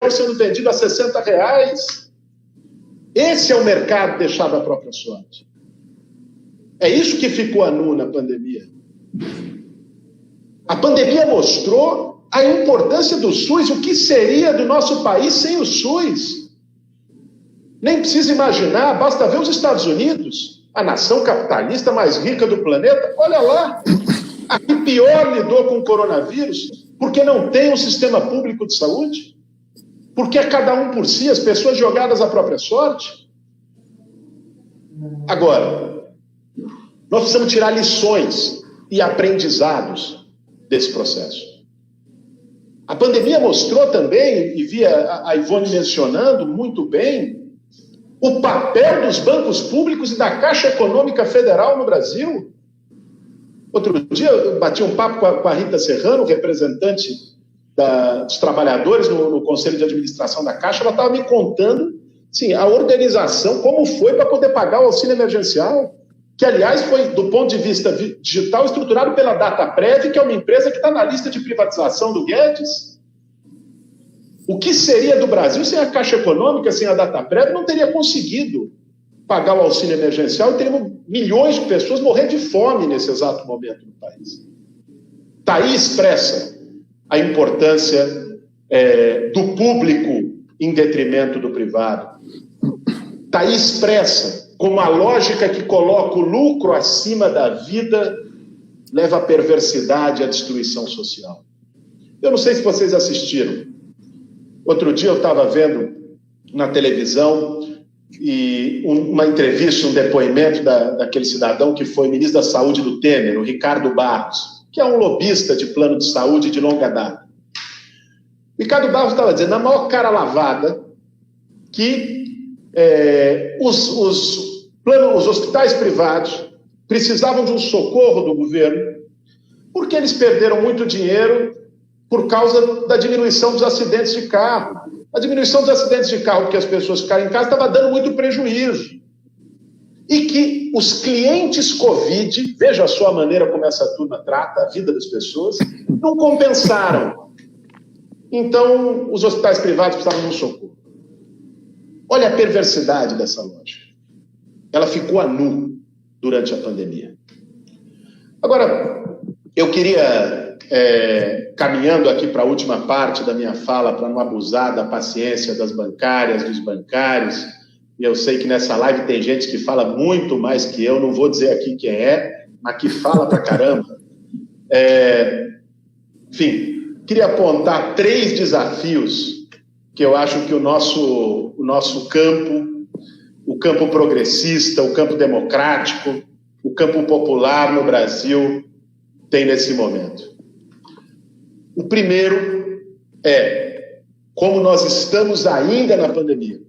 arroz sendo vendido a R$60. Esse é o mercado deixado à própria sorte. É isso que ficou a nu na pandemia. A pandemia mostrou a importância do SUS, o que seria do nosso país sem o SUS. Nem precisa imaginar, basta ver os Estados Unidos, a nação capitalista mais rica do planeta. Olha lá, a que pior lidou com o coronavírus, porque não tem um sistema público de saúde, porque é cada um por si, as pessoas jogadas à própria sorte. Agora, nós precisamos tirar lições e aprendizados desse processo. A pandemia mostrou também, e via a Ivone mencionando muito bem, o papel dos bancos públicos e da Caixa Econômica Federal no Brasil. Outro dia eu bati um papo com a Rita Serrano, representante dos trabalhadores no Conselho de Administração da Caixa. Ela estava me contando, sim, a organização, como foi para poder pagar o auxílio emergencial, que, aliás, foi, do ponto de vista digital, estruturado pela Dataprev, que é uma empresa que está na lista de privatização do Guedes. O que seria do Brasil sem a Caixa Econômica, sem a Dataprev? Não teria conseguido pagar o auxílio emergencial e teríamos milhões de pessoas morrendo de fome nesse exato momento no país. Está aí expressa a importância do público em detrimento do privado. Está aí expressa como a lógica que coloca o lucro acima da vida leva à perversidade e à destruição social. Eu não sei se vocês assistiram. Outro dia eu estava vendo na televisão uma entrevista, um depoimento daquele cidadão que foi ministro da Saúde do Temer, o Ricardo Barros, que é um lobista de plano de saúde de longa data. Ricardo Barros estava dizendo, na maior cara lavada, que os hospitais privados precisavam de um socorro do governo porque eles perderam muito dinheiro por causa da diminuição dos acidentes de carro. A diminuição dos acidentes de carro porque as pessoas ficaram em casa estava dando muito prejuízo. E que os clientes Covid, veja só a maneira como essa turma trata a vida das pessoas, não compensaram. Então, os hospitais privados precisavam de um socorro. Olha a perversidade dessa lógica. Ela ficou a nu durante a pandemia. Agora, eu queria, caminhando aqui para a última parte da minha fala, para não abusar da paciência das bancárias, dos bancários, e eu sei que nessa live tem gente que fala muito mais que eu, não vou dizer aqui quem é, mas que fala pra caramba. Enfim, queria apontar 3 desafios que eu acho que o nosso campo, o campo progressista, o campo democrático, o campo popular no Brasil tem nesse momento. O primeiro é como nós estamos ainda na pandemia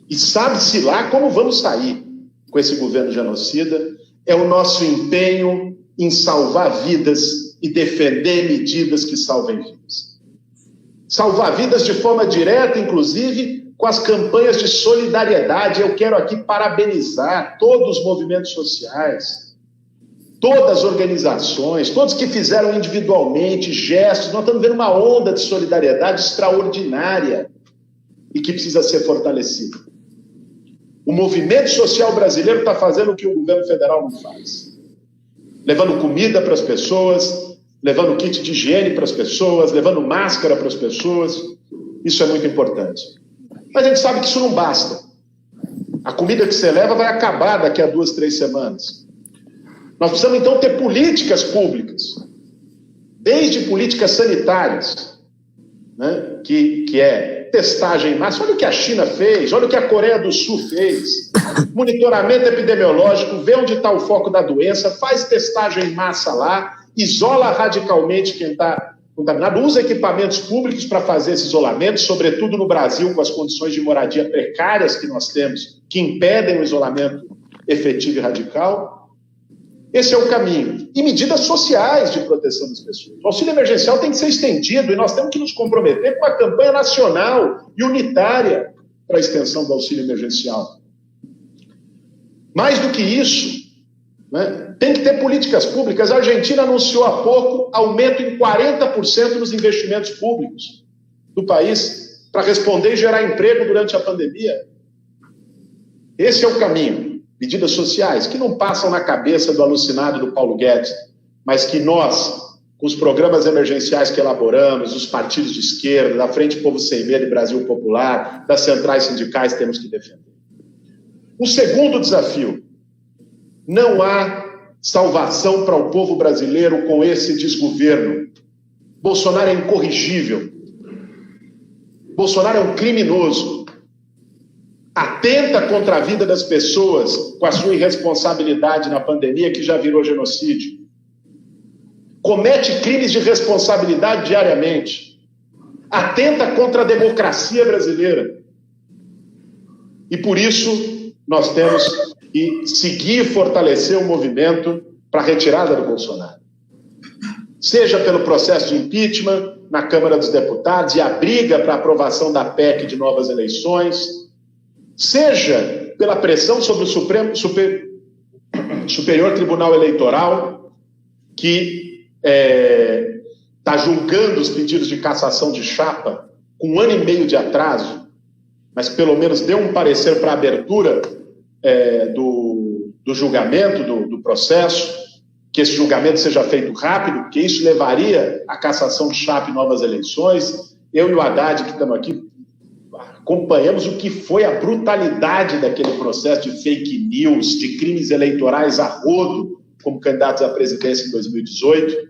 e sabe-se lá como vamos sair com esse governo genocida, é o nosso empenho em salvar vidas e defender medidas que salvem vidas. Salvar vidas de forma direta, inclusive, com as campanhas de solidariedade. Eu quero aqui parabenizar todos os movimentos sociais, todas as organizações, todos que fizeram individualmente gestos. Nós estamos vendo uma onda de solidariedade extraordinária e que precisa ser fortalecida. O movimento social brasileiro está fazendo o que o governo federal não faz. Levando comida para as pessoas, levando kit de higiene para as pessoas, levando máscara para as pessoas. Isso é muito importante. Mas a gente sabe que isso não basta. A comida que você leva vai acabar daqui a 2, 3 semanas. Nós precisamos, então, ter políticas públicas, desde políticas sanitárias, né, que é testagem em massa. Olha o que a China fez, olha o que a Coreia do Sul fez. Monitoramento epidemiológico, vê onde está o foco da doença, faz testagem em massa lá, isola radicalmente quem está contaminado, usa equipamentos públicos para fazer esse isolamento, sobretudo no Brasil, com as condições de moradia precárias que nós temos, que impedem o isolamento efetivo e radical. Esse é o caminho. E medidas sociais de proteção das pessoas. O auxílio emergencial tem que ser estendido e nós temos que nos comprometer com a campanha nacional e unitária para a extensão do auxílio emergencial. Mais do que isso, né, tem que ter políticas públicas. A Argentina anunciou há pouco aumento em 40% nos investimentos públicos do país para responder e gerar emprego durante a pandemia. Esse é o caminho. Medidas sociais que não passam na cabeça do alucinado do Paulo Guedes, mas que nós, com os programas emergenciais que elaboramos, os partidos de esquerda, da Frente Povo Sem Medo e Brasil Popular, das centrais sindicais, temos que defender. O segundo desafio: não há salvação para o povo brasileiro com esse desgoverno. Bolsonaro é incorrigível. Bolsonaro é um criminoso. Atenta contra a vida das pessoas com a sua irresponsabilidade na pandemia, que já virou genocídio. Comete crimes de responsabilidade diariamente. Atenta contra a democracia brasileira. E por isso nós temos que seguir e fortalecer o movimento para a retirada do Bolsonaro. Seja pelo processo de impeachment na Câmara dos Deputados e a briga para a aprovação da PEC de novas eleições, seja pela pressão sobre o Superior Tribunal Eleitoral, que está julgando os pedidos de cassação de chapa com 1 ano e meio de atraso, mas pelo menos deu um parecer para a abertura do julgamento, do processo, que esse julgamento seja feito rápido, porque isso levaria à cassação de chapa e novas eleições. Eu e o Haddad, que estamos aqui, acompanhamos o que foi a brutalidade daquele processo de fake news, de crimes eleitorais a rodo, como candidatos à presidência em 2018.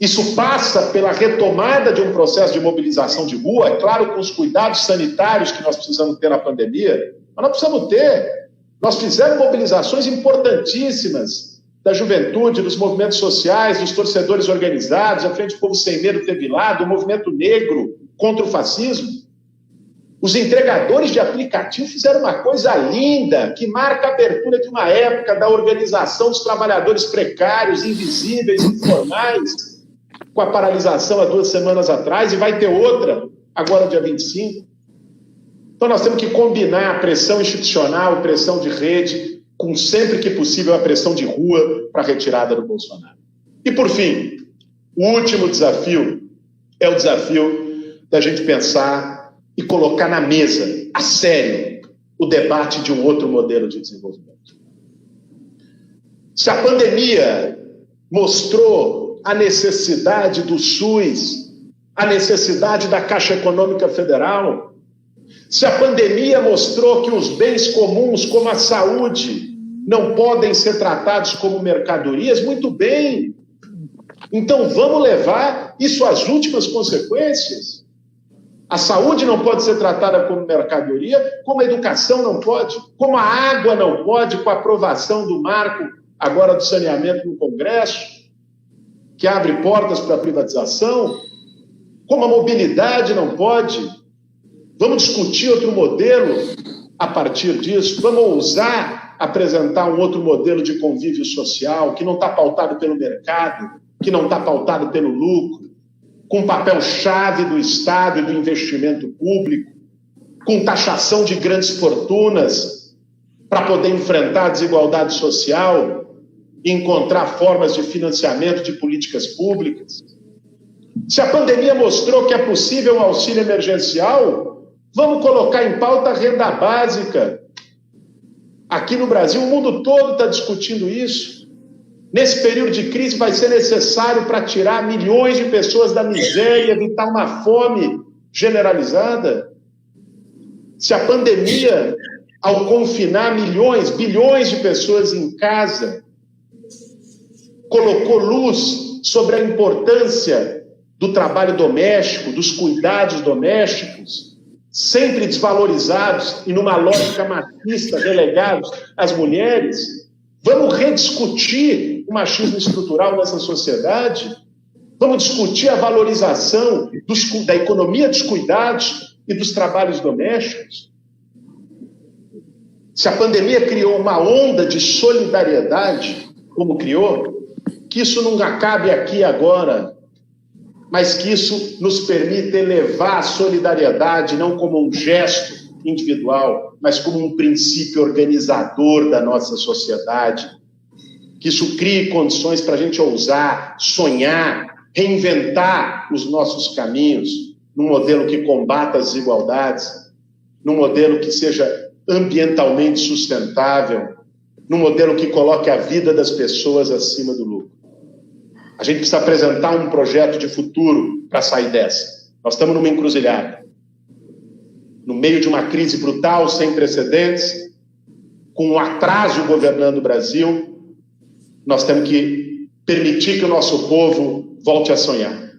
Isso passa pela retomada de um processo de mobilização de rua, é claro, com os cuidados sanitários que nós precisamos ter na pandemia, mas nós precisamos ter. Nós fizemos mobilizações importantíssimas da juventude, dos movimentos sociais, dos torcedores organizados, a Frente Povo Sem Medo teve lá, do movimento negro contra o fascismo. Os entregadores de aplicativo fizeram uma coisa linda, que marca a abertura de uma época da organização dos trabalhadores precários, invisíveis, informais, com a paralisação há 2 semanas atrás, e vai ter outra agora, dia 25. Então nós temos que combinar a pressão institucional, pressão de rede, com sempre que possível a pressão de rua para a retirada do Bolsonaro. E por fim, o último desafio é o desafio da gente pensar e colocar na mesa, a sério, o debate de um outro modelo de desenvolvimento. Se a pandemia mostrou a necessidade do SUS, a necessidade da Caixa Econômica Federal, se a pandemia mostrou que os bens comuns, como a saúde, não podem ser tratados como mercadorias, muito bem. Então vamos levar isso às últimas consequências. A saúde não pode ser tratada como mercadoria, como a educação não pode, como a água não pode, com a aprovação do marco agora do saneamento no Congresso, que abre portas para a privatização, como a mobilidade não pode. Vamos discutir outro modelo a partir disso, vamos ousar apresentar um outro modelo de convívio social que não está pautado pelo mercado, que não está pautado pelo lucro, com papel-chave do Estado e do investimento público, com taxação de grandes fortunas para poder enfrentar a desigualdade social e encontrar formas de financiamento de políticas públicas. Se a pandemia mostrou que é possível um auxílio emergencial, vamos colocar em pauta a renda básica. Aqui no Brasil, o mundo todo está discutindo isso. Nesse período de crise vai ser necessário para tirar milhões de pessoas da miséria e evitar uma fome generalizada. Se a pandemia, ao confinar milhões, bilhões de pessoas em casa, colocou luz sobre a importância do trabalho doméstico, dos cuidados domésticos, sempre desvalorizados e numa lógica machista relegados às mulheres, vamos rediscutir o machismo estrutural nessa sociedade, vamos discutir a valorização da economia dos cuidados e dos trabalhos domésticos. Se a pandemia criou uma onda de solidariedade, como criou, que isso não acabe aqui agora, mas que isso nos permita elevar a solidariedade não como um gesto individual, mas como um princípio organizador da nossa sociedade. Que isso crie condições para a gente ousar, sonhar, reinventar os nossos caminhos, num modelo que combata as desigualdades, num modelo que seja ambientalmente sustentável, num modelo que coloque a vida das pessoas acima do lucro. A gente precisa apresentar um projeto de futuro para sair dessa. Nós estamos numa encruzilhada. No meio de uma crise brutal, sem precedentes, com um atraso governando o Brasil, nós temos que permitir que o nosso povo volte a sonhar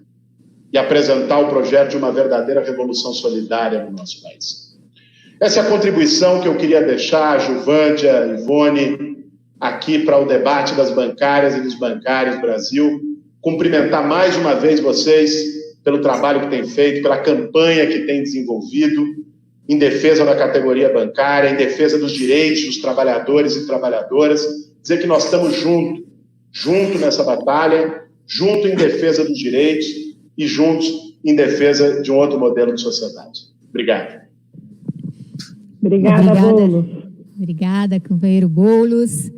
e apresentar o projeto de uma verdadeira revolução solidária no nosso país. Essa é a contribuição que eu queria deixar, Juvândia, Ivone, aqui para o debate das bancárias e dos bancários do Brasil. Cumprimentar mais uma vez vocês pelo trabalho que têm feito, pela campanha que têm desenvolvido em defesa da categoria bancária, em defesa dos direitos dos trabalhadores e trabalhadoras. Dizer que nós estamos junto nessa batalha, junto em defesa dos direitos e juntos em defesa de um outro modelo de sociedade. Obrigado. Obrigada, Boulos. Obrigada, companheiro Boulos.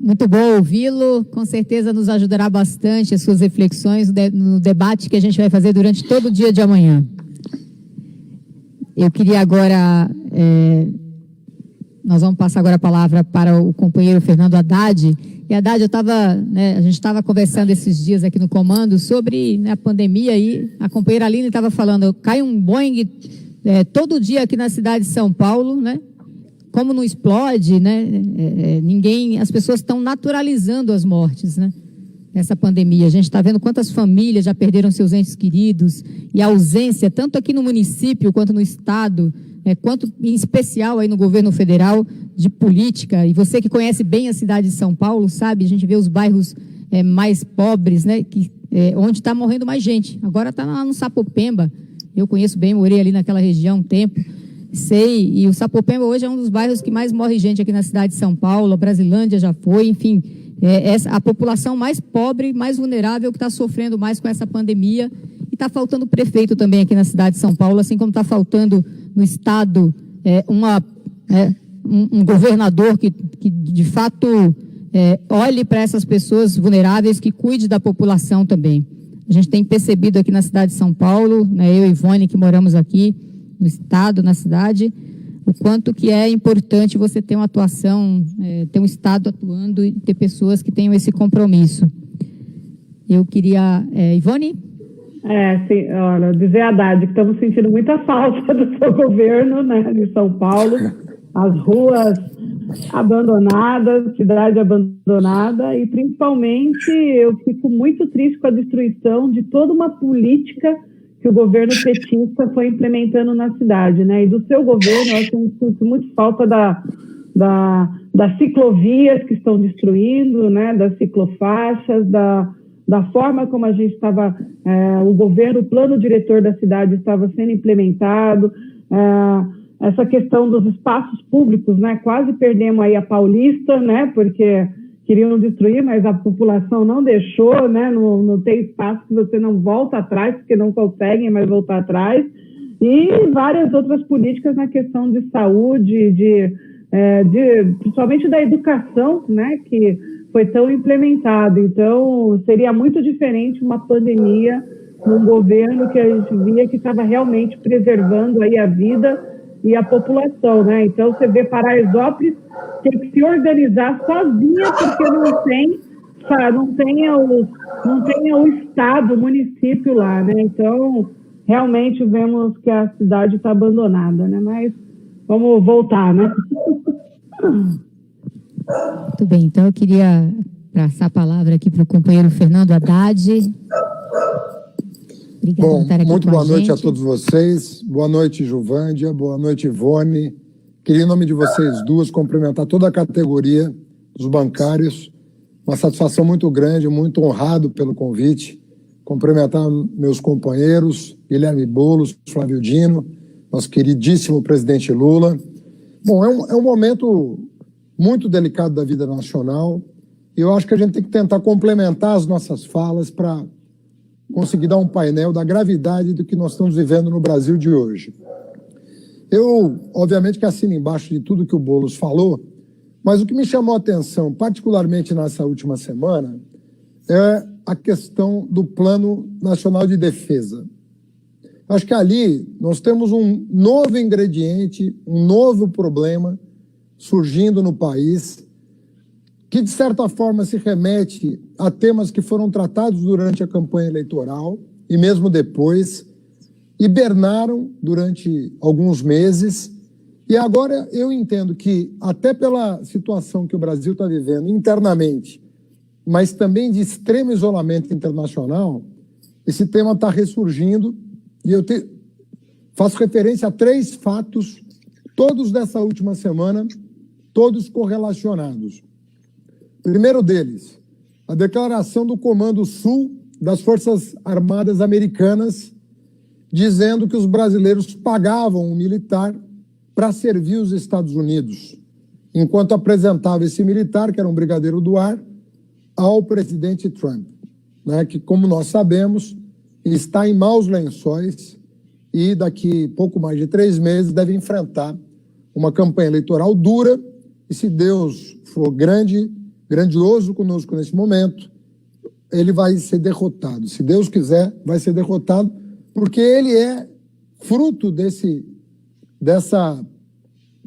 Muito bom ouvi-lo, com certeza nos ajudará bastante as suas reflexões no debate que a gente vai fazer durante todo o dia de amanhã. Eu queria agora, nós vamos passar agora a palavra para o companheiro Fernando Haddad. E Haddad, a gente estava conversando esses dias aqui no comando sobre a pandemia e a companheira Aline estava falando, cai um Boeing todo dia aqui na cidade de São Paulo, né? Como não explode, né? As pessoas estão naturalizando as mortes, né? Essa pandemia. A gente está vendo quantas famílias já perderam seus entes queridos e a ausência, tanto aqui no município quanto no estado, quanto em especial aí no governo federal, de política. E você que conhece bem a cidade de São Paulo, sabe, a gente vê os bairros mais pobres, né? Onde está morrendo mais gente. Agora está lá no Sapopemba. Eu conheço bem, morei ali naquela região um tempo. Sei, e o Sapopemba hoje é um dos bairros que mais morre gente aqui na cidade de São Paulo, a Brasilândia já foi, enfim, a população mais pobre, mais vulnerável que está sofrendo mais com essa pandemia, e está faltando prefeito também aqui na cidade de São Paulo, assim como está faltando no estado um governador que de fato olhe para essas pessoas vulneráveis, que cuide da população também. A gente tem percebido aqui na cidade de São Paulo, né, eu e Ivone que moramos aqui, no estado, na cidade, o quanto que é importante você ter uma atuação, ter um estado atuando e ter pessoas que tenham esse compromisso. Eu queria... Ivone? Sim, olha, dizer a Haddad que estamos sentindo muita falta do seu governo, né, de São Paulo, as ruas abandonadas, cidade abandonada, e principalmente eu fico muito triste com a destruição de toda uma política que o governo petista foi implementando na cidade, né? E do seu governo, eu sinto muito falta das ciclovias que estão destruindo, né? Das ciclofaixas, da forma como a gente estava, o plano diretor da cidade estava sendo implementado, essa questão dos espaços públicos, né? Quase perdemos aí a Paulista, né? Porque queriam destruir, mas a população não deixou, né? Não tem espaço que você não volta atrás, porque não conseguem mais voltar atrás. E várias outras políticas na questão de saúde, principalmente da educação, né? Que foi tão implementado. Então, seria muito diferente uma pandemia num governo que a gente via que estava realmente preservando aí a vida e a população, né? Então, você vê Paraisópolis tem que se organizar sozinha, porque não tem o estado, o município lá, né? Então, realmente vemos que a cidade está abandonada, né? Mas vamos voltar, né? Muito bem, então eu queria passar a palavra aqui para o companheiro Fernando Haddad. Obrigado por estar aqui muito com boa a noite gente. a todos vocês. Boa noite, Juvândia. Boa noite, Ivone. Queria, em nome de vocês duas, cumprimentar toda a categoria dos bancários. Uma satisfação muito grande, muito honrado pelo convite. Cumprimentar meus companheiros, Guilherme Boulos, Flávio Dino, nosso queridíssimo presidente Lula. Bom, é um momento muito delicado da vida nacional e eu acho que a gente tem que tentar complementar as nossas falas para conseguir dar um painel da gravidade do que nós estamos vivendo no Brasil de hoje. Eu, obviamente, que assino embaixo de tudo que o Boulos falou, mas o que me chamou a atenção, particularmente nessa última semana, é a questão do Plano Nacional de Defesa. Acho que ali nós temos um novo ingrediente, um novo problema surgindo no país, que de certa forma se remete a temas que foram tratados durante a campanha eleitoral e mesmo depois, hibernaram durante alguns meses, e agora eu entendo que, até pela situação que o Brasil está vivendo internamente, mas também de extremo isolamento internacional, esse tema está ressurgindo, e eu faço referência a 3 fatos, todos dessa última semana, todos correlacionados. Primeiro deles, a declaração do Comando Sul das Forças Armadas Americanas, dizendo que os brasileiros pagavam um militar para servir os Estados Unidos, enquanto apresentava esse militar, que era um brigadeiro do ar, ao presidente Trump, né, que, como nós sabemos, está em maus lençóis e daqui pouco mais de 3 meses deve enfrentar uma campanha eleitoral dura, e se Deus for grandioso conosco nesse momento, ele vai ser derrotado. Se Deus quiser, vai ser derrotado, porque ele é fruto dessa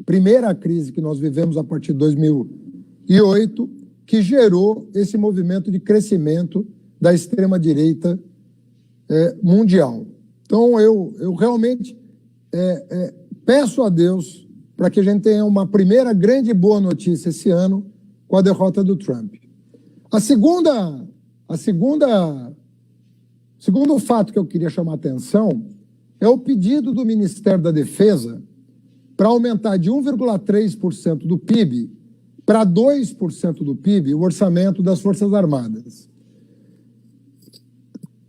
primeira crise que nós vivemos a partir de 2008, que gerou esse movimento de crescimento da extrema-direita mundial. Então, eu realmente peço a Deus para que a gente tenha uma primeira grande boa notícia esse ano com a derrota do Trump. Segundo fato que eu queria chamar a atenção é o pedido do Ministério da Defesa para aumentar de 1,3% do PIB para 2% do PIB o orçamento das Forças Armadas.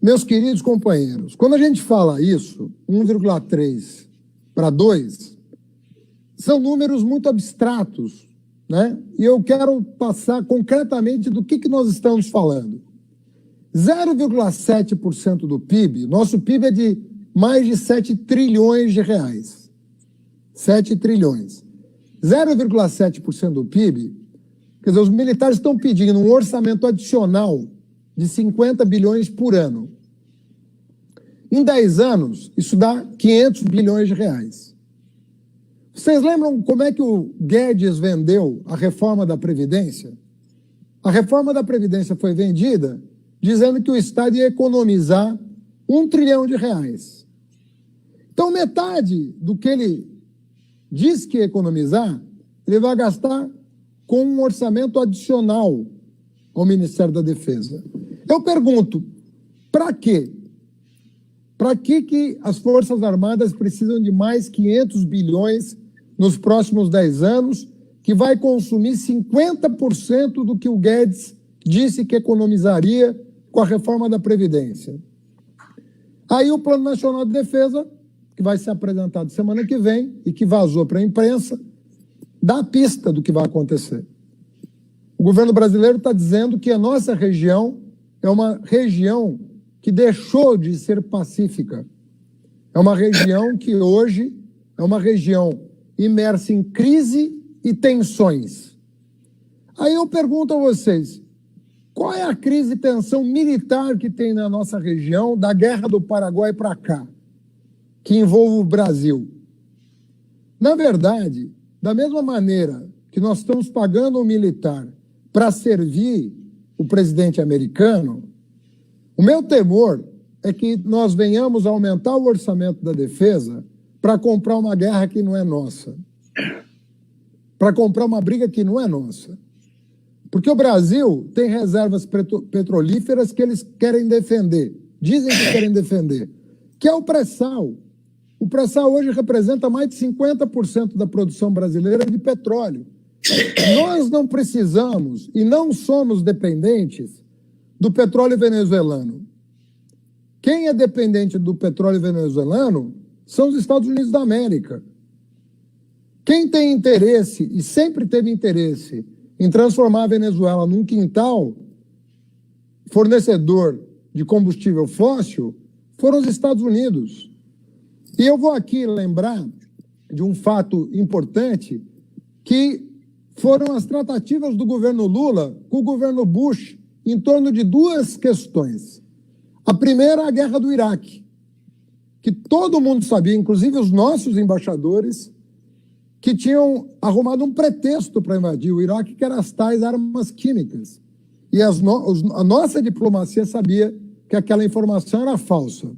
Meus queridos companheiros, quando a gente fala isso, 1,3 para 2, são números muito abstratos, né? E eu quero passar concretamente do que nós estamos falando. 0,7% do PIB, nosso PIB é de mais de 7 trilhões de reais. 7 trilhões. 0,7% do PIB, quer dizer, os militares estão pedindo um orçamento adicional de 50 bilhões por ano. Em 10 anos, isso dá 500 bilhões de reais. Vocês lembram como é que o Guedes vendeu a reforma da Previdência? A reforma da Previdência foi vendida dizendo que o Estado ia economizar 1 trilhão de reais. Então, metade do que ele diz que ia economizar, ele vai gastar com um orçamento adicional ao Ministério da Defesa. Eu pergunto, para quê? Para que as Forças Armadas precisam de mais 500 bilhões nos próximos 10 anos, que vai consumir 50% do que o Guedes disse que economizaria com a reforma da Previdência? Aí o Plano Nacional de Defesa, que vai ser apresentado semana que vem e que vazou para a imprensa, dá a pista do que vai acontecer. O governo brasileiro está dizendo que a nossa região é uma região que deixou de ser pacífica. É uma região que hoje é uma região imersa em crise e tensões. Aí eu pergunto a vocês, qual é a crise e tensão militar que tem na nossa região, da Guerra do Paraguai para cá, que envolve o Brasil? Na verdade, da mesma maneira que nós estamos pagando um militar para servir o presidente americano, o meu temor é que nós venhamos a aumentar o orçamento da defesa para comprar uma guerra que não é nossa, para comprar uma briga que não é nossa. Porque o Brasil tem reservas petrolíferas que eles querem defender, dizem que querem defender, que é o pré-sal. O pré-sal hoje representa mais de 50% da produção brasileira de petróleo. Nós não precisamos e não somos dependentes do petróleo venezuelano. Quem é dependente do petróleo venezuelano são os Estados Unidos da América. Quem tem interesse, e sempre teve interesse, em transformar a Venezuela num quintal fornecedor de combustível fóssil, foram os Estados Unidos. E eu vou aqui lembrar de um fato importante, que foram as tratativas do governo Lula com o governo Bush em torno de duas questões. A primeira, a guerra do Iraque, que todo mundo sabia, inclusive os nossos embaixadores, que tinham arrumado um pretexto para invadir o Iraque, que eram as tais armas químicas. E a nossa diplomacia sabia que aquela informação era falsa.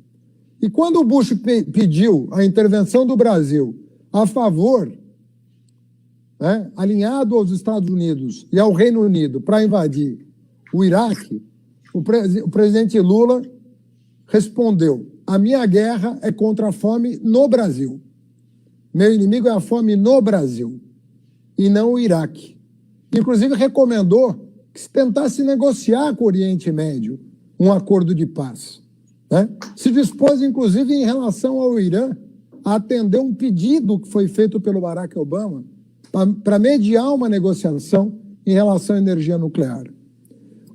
E quando o Bush pediu a intervenção do Brasil a favor, alinhado aos Estados Unidos e ao Reino Unido para invadir o Iraque, o presidente Lula respondeu: a minha guerra é contra a fome no Brasil. Meu inimigo é a fome no Brasil e não o Iraque. Inclusive recomendou que se tentasse negociar com o Oriente Médio um acordo de paz. Se dispôs, inclusive, em relação ao Irã, a atender um pedido que foi feito pelo Barack Obama para mediar uma negociação em relação à energia nuclear.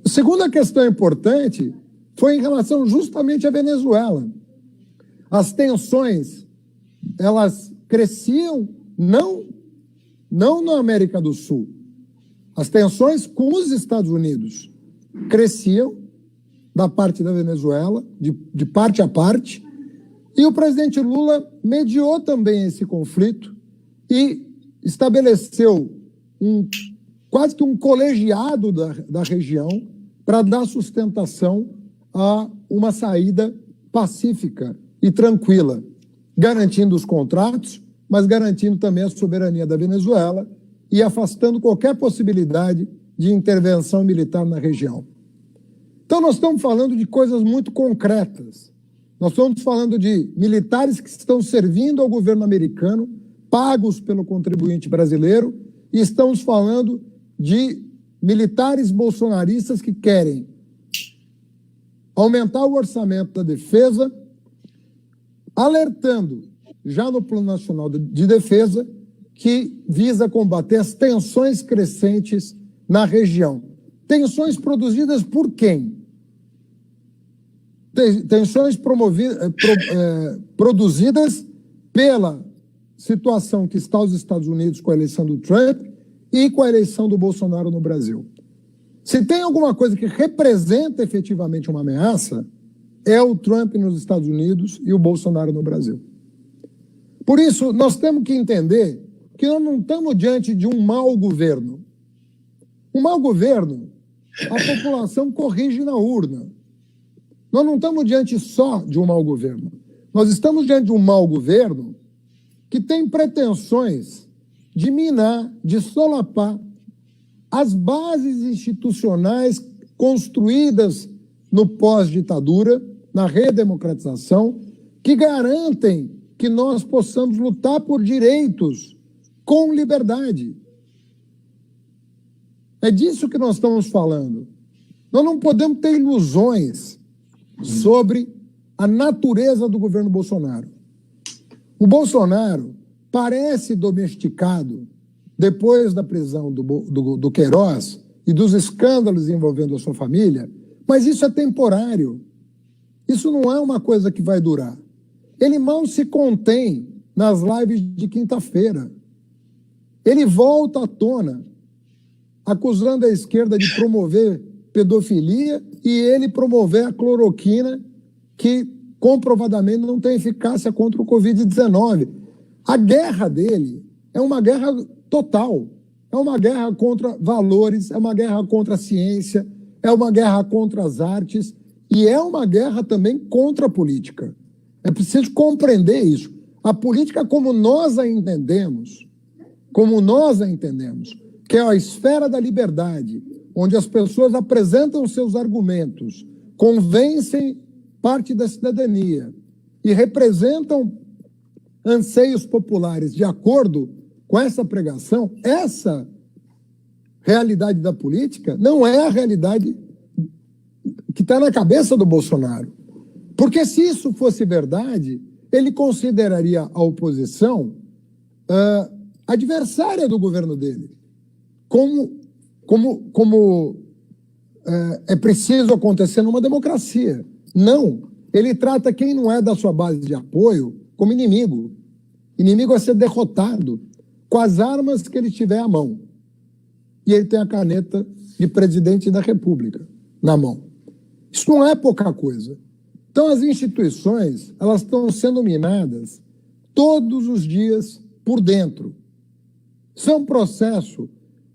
A segunda questão importante foi em relação justamente à Venezuela. As tensões, elas cresciam não na América do Sul. As tensões com os Estados Unidos cresciam da parte da Venezuela, de parte a parte, e o presidente Lula mediou também esse conflito e estabeleceu quase que um colegiado da região para dar sustentação a uma saída pacífica e tranquila, garantindo os contratos, mas garantindo também a soberania da Venezuela e afastando qualquer possibilidade de intervenção militar na região. Então, nós estamos falando de coisas muito concretas. Nós estamos falando de militares que estão servindo ao governo americano, pagos pelo contribuinte brasileiro, e estamos falando de militares bolsonaristas que querem aumentar o orçamento da defesa, alertando, já no Plano Nacional de Defesa, que visa combater as tensões crescentes na região. Tensões produzidas por quem? Tensões produzidas pela situação que está os Estados Unidos com a eleição do Trump e com a eleição do Bolsonaro no Brasil. Se tem alguma coisa que representa efetivamente uma ameaça, é o Trump nos Estados Unidos e o Bolsonaro no Brasil. Por isso, nós temos que entender que nós não estamos diante de um mau governo. Um mau governo, a população corrige na urna. Nós não estamos diante só de um mau governo. Nós estamos diante de um mau governo que tem pretensões de minar, de solapar as bases institucionais construídas no pós-ditadura, na redemocratização, que garantem que nós possamos lutar por direitos com liberdade. É disso que nós estamos falando. Nós não podemos ter ilusões sobre a natureza do governo Bolsonaro. O Bolsonaro parece domesticado depois da prisão do Queiroz e dos escândalos envolvendo a sua família, mas isso é temporário. Isso não é uma coisa que vai durar. Ele mal se contém nas lives de quinta-feira. Ele volta à tona, acusando a esquerda de promover pedofilia e ele promover a cloroquina, que comprovadamente não tem eficácia contra o Covid-19. A guerra dele é uma guerra total. É uma guerra contra valores, é uma guerra contra a ciência, é uma guerra contra as artes e é uma guerra também contra a política. É preciso compreender isso. A política como nós a entendemos, que é a esfera da liberdade, onde as pessoas apresentam seus argumentos, convencem parte da cidadania e representam anseios populares de acordo com essa pregação, essa realidade da política não é a realidade que está na cabeça do Bolsonaro. Porque se isso fosse verdade, ele consideraria a oposição adversária do governo dele. Como é preciso acontecer numa democracia. Não. Ele trata quem não é da sua base de apoio como inimigo. Inimigo a ser derrotado com as armas que ele tiver à mão. E ele tem a caneta de presidente da República. na mão. Isso não é pouca coisa. Então, as instituições, elas estão sendo minadas todos os dias por dentro. Isso é um processo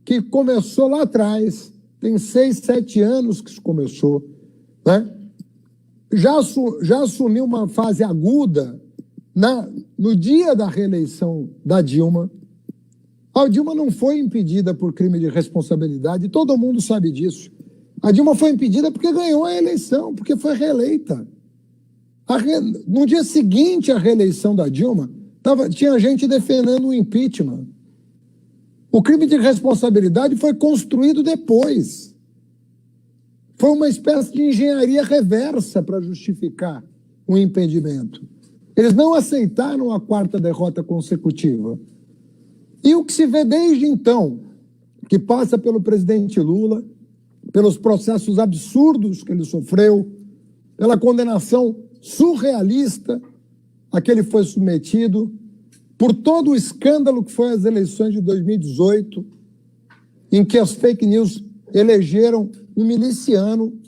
que começou lá atrás, tem 6, 7 anos que isso começou, né? Já assumiu uma fase aguda no dia da reeleição da Dilma. A Dilma não foi impedida por crime de responsabilidade, todo mundo sabe disso. A Dilma foi impedida porque ganhou a eleição, porque foi reeleita. No dia seguinte à reeleição da Dilma, tinha gente defendendo o impeachment. O crime de responsabilidade foi construído depois. Foi uma espécie de engenharia reversa para justificar o impedimento. Eles não aceitaram a 4ª derrota consecutiva. E o que se vê desde então, que passa pelo presidente Lula, pelos processos absurdos que ele sofreu, pela condenação surrealista a que ele foi submetido, por todo o escândalo que foi as eleições de 2018, em que as fake news elegeram um miliciano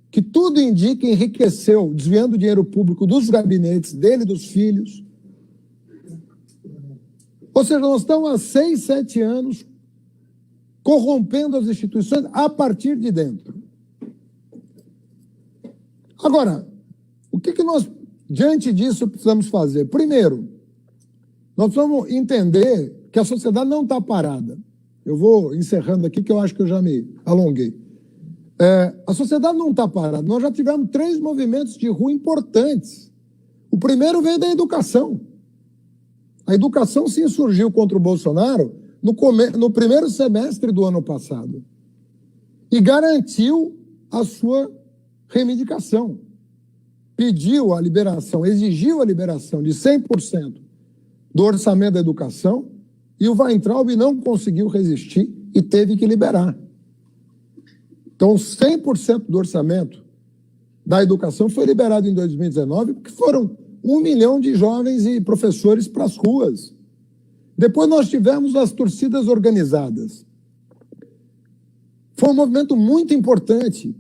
que tudo indica enriqueceu, desviando dinheiro público dos gabinetes dele e dos filhos. Ou seja, nós estamos há 6, 7 anos corrompendo as instituições a partir de dentro. Agora, o que nós, diante disso, precisamos fazer? Primeiro, nós precisamos entender que a sociedade não está parada. Eu vou encerrando aqui, que eu acho que eu já me alonguei. A sociedade não está parada. Nós já tivemos 3 movimentos de rua importantes. O primeiro veio da educação. A educação se insurgiu contra o Bolsonaro no primeiro semestre do ano passado e garantiu a sua reivindicação. Pediu a liberação, exigiu a liberação de 100% do orçamento da educação e o Weintraub não conseguiu resistir e teve que liberar. Então, 100% do orçamento da educação foi liberado em 2019, porque foram 1 milhão de jovens e professores para as ruas. Depois nós tivemos as torcidas organizadas. Foi um movimento muito importante,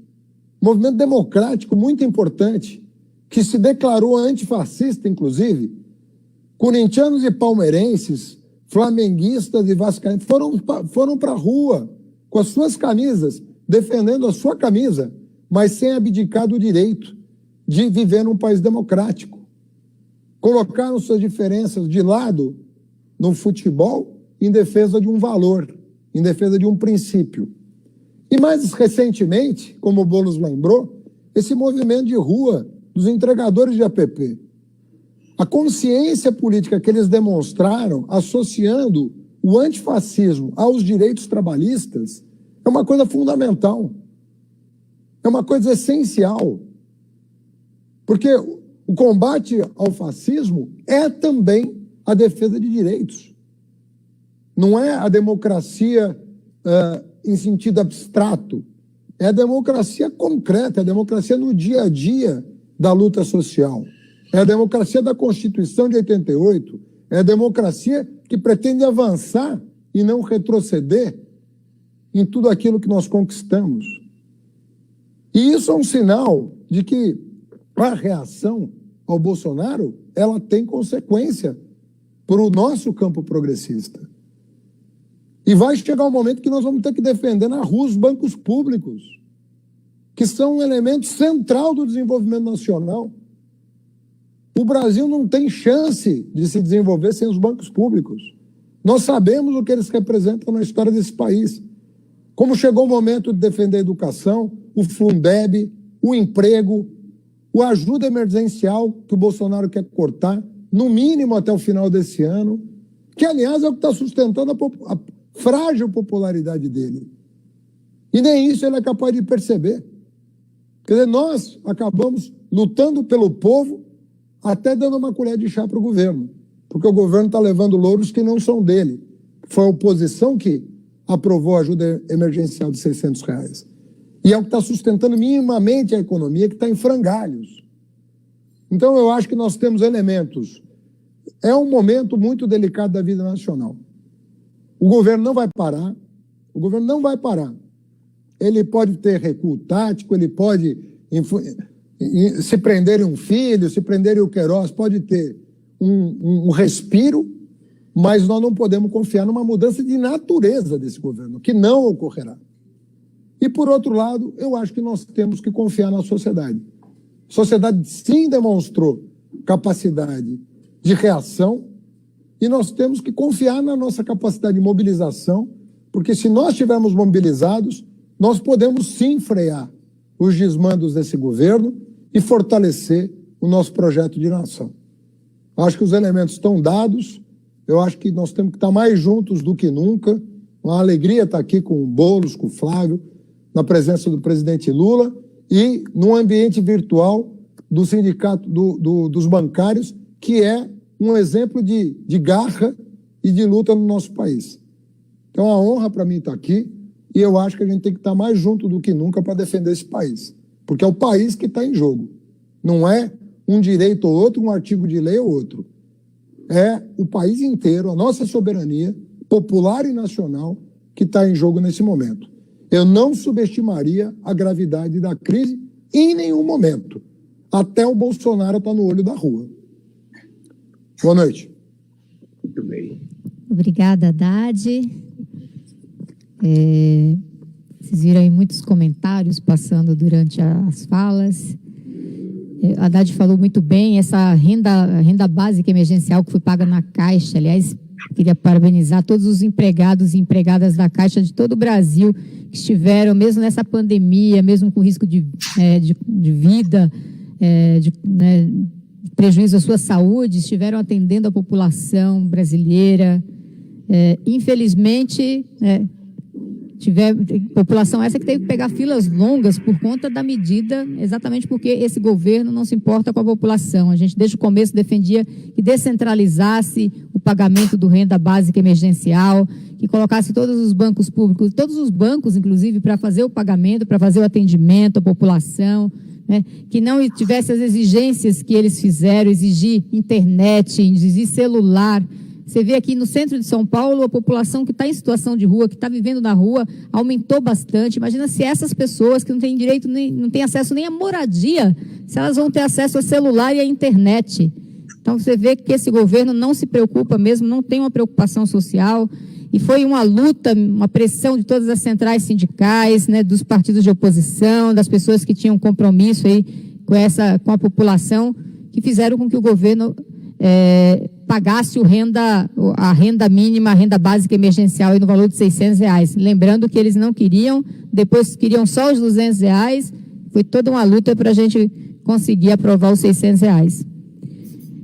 um movimento democrático muito importante, que se declarou antifascista, inclusive. Corintianos e palmeirenses, flamenguistas e vascaínos foram para a rua com as suas camisas, defendendo a sua camisa, mas sem abdicar do direito de viver num país democrático. Colocaram suas diferenças de lado no futebol em defesa de um valor, em defesa de um princípio. E mais recentemente, como o Boulos lembrou, esse movimento de rua dos entregadores de app. A consciência política que eles demonstraram, associando o antifascismo aos direitos trabalhistas, é uma coisa fundamental. É uma coisa essencial. Porque o combate ao fascismo é também a defesa de direitos. Não é a democracia em sentido abstrato. É a democracia concreta, é a democracia no dia a dia da luta social. É a democracia da Constituição de 88. É a democracia que pretende avançar e não retroceder em tudo aquilo que nós conquistamos. E isso é um sinal de que a reação ao Bolsonaro, ela tem consequência para o nosso campo progressista. E vai chegar um momento que nós vamos ter que defender na rua os bancos públicos, que são um elemento central do desenvolvimento nacional. O Brasil não tem chance de se desenvolver sem os bancos públicos. Nós sabemos o que eles representam na história desse país. Como chegou o momento de defender a educação, o Fundeb, o emprego, a ajuda emergencial que o Bolsonaro quer cortar, no mínimo até o final desse ano, que, aliás, é o que está sustentando a frágil popularidade dele. E nem isso ele é capaz de perceber. Quer dizer, nós acabamos lutando pelo povo, até dando uma colher de chá para o governo, porque o governo está levando louros que não são dele. Foi a oposição que aprovou a ajuda emergencial de R$600. E é o que está sustentando minimamente a economia, que está em frangalhos. Então, eu acho que nós temos elementos. É um momento muito delicado da vida nacional. O governo não vai parar. O governo não vai parar. ele pode ter recuo tático, ele pode se prender em um filho, se prender em o Queiroz, pode ter um respiro, mas nós não podemos confiar numa mudança de natureza desse governo, que não ocorrerá. E, por outro lado, eu acho que nós temos que confiar na sociedade. A sociedade, sim, demonstrou capacidade de reação e nós temos que confiar na nossa capacidade de mobilização, porque se nós estivermos mobilizados, nós podemos, sim, frear os desmandos desse governo e fortalecer o nosso projeto de nação. Acho que os elementos estão dados, eu acho que nós temos que estar mais juntos do que nunca. Uma alegria estar aqui com o Boulos, com o Flávio, na presença do presidente Lula e num ambiente virtual do sindicato dos bancários, que é um exemplo de garra e de luta no nosso país. Então, é uma honra para mim estar aqui e eu acho que a gente tem que estar mais junto do que nunca para defender esse país, porque é o país que está em jogo. Não é um direito ou outro, um artigo de lei ou outro. É o país inteiro, a nossa soberania popular e nacional que está em jogo nesse momento. Eu não subestimaria a gravidade da crise em nenhum momento. Até o Bolsonaro está no olho da rua. Boa noite. Muito bem. Obrigada, Haddad. Vocês viram aí muitos comentários passando durante as falas. A Haddad falou muito bem, essa renda básica emergencial que foi paga na Caixa. Aliás, queria parabenizar todos os empregados e empregadas da Caixa de todo o Brasil que estiveram, mesmo nessa pandemia, mesmo com risco de vida, prejuízo à sua saúde, estiveram atendendo a população brasileira. Infelizmente, população essa que teve que pegar filas longas por conta da medida, exatamente porque esse governo não se importa com a população. A gente, desde o começo, defendia que descentralizasse o pagamento do renda básica emergencial, que colocasse todos os bancos públicos, todos os bancos, inclusive, para fazer o pagamento, para fazer o atendimento à população, que não tivesse as exigências que eles fizeram, exigir internet, exigir celular. Você vê aqui no centro de São Paulo, a população que está em situação de rua, que está vivendo na rua, aumentou bastante. Imagina se essas pessoas que não têm direito, não têm acesso nem à moradia, se elas vão ter acesso ao celular e à internet. Então, você vê que esse governo não se preocupa mesmo, não tem uma preocupação social. E foi uma luta, uma pressão de todas as centrais sindicais, dos partidos de oposição, das pessoas que tinham compromisso aí com a população, que fizeram com que o governo pagasse a renda mínima, a renda básica emergencial aí no valor de R$600. Lembrando que eles não queriam, depois queriam só os R$200. Foi toda uma luta para a gente conseguir aprovar os R$600.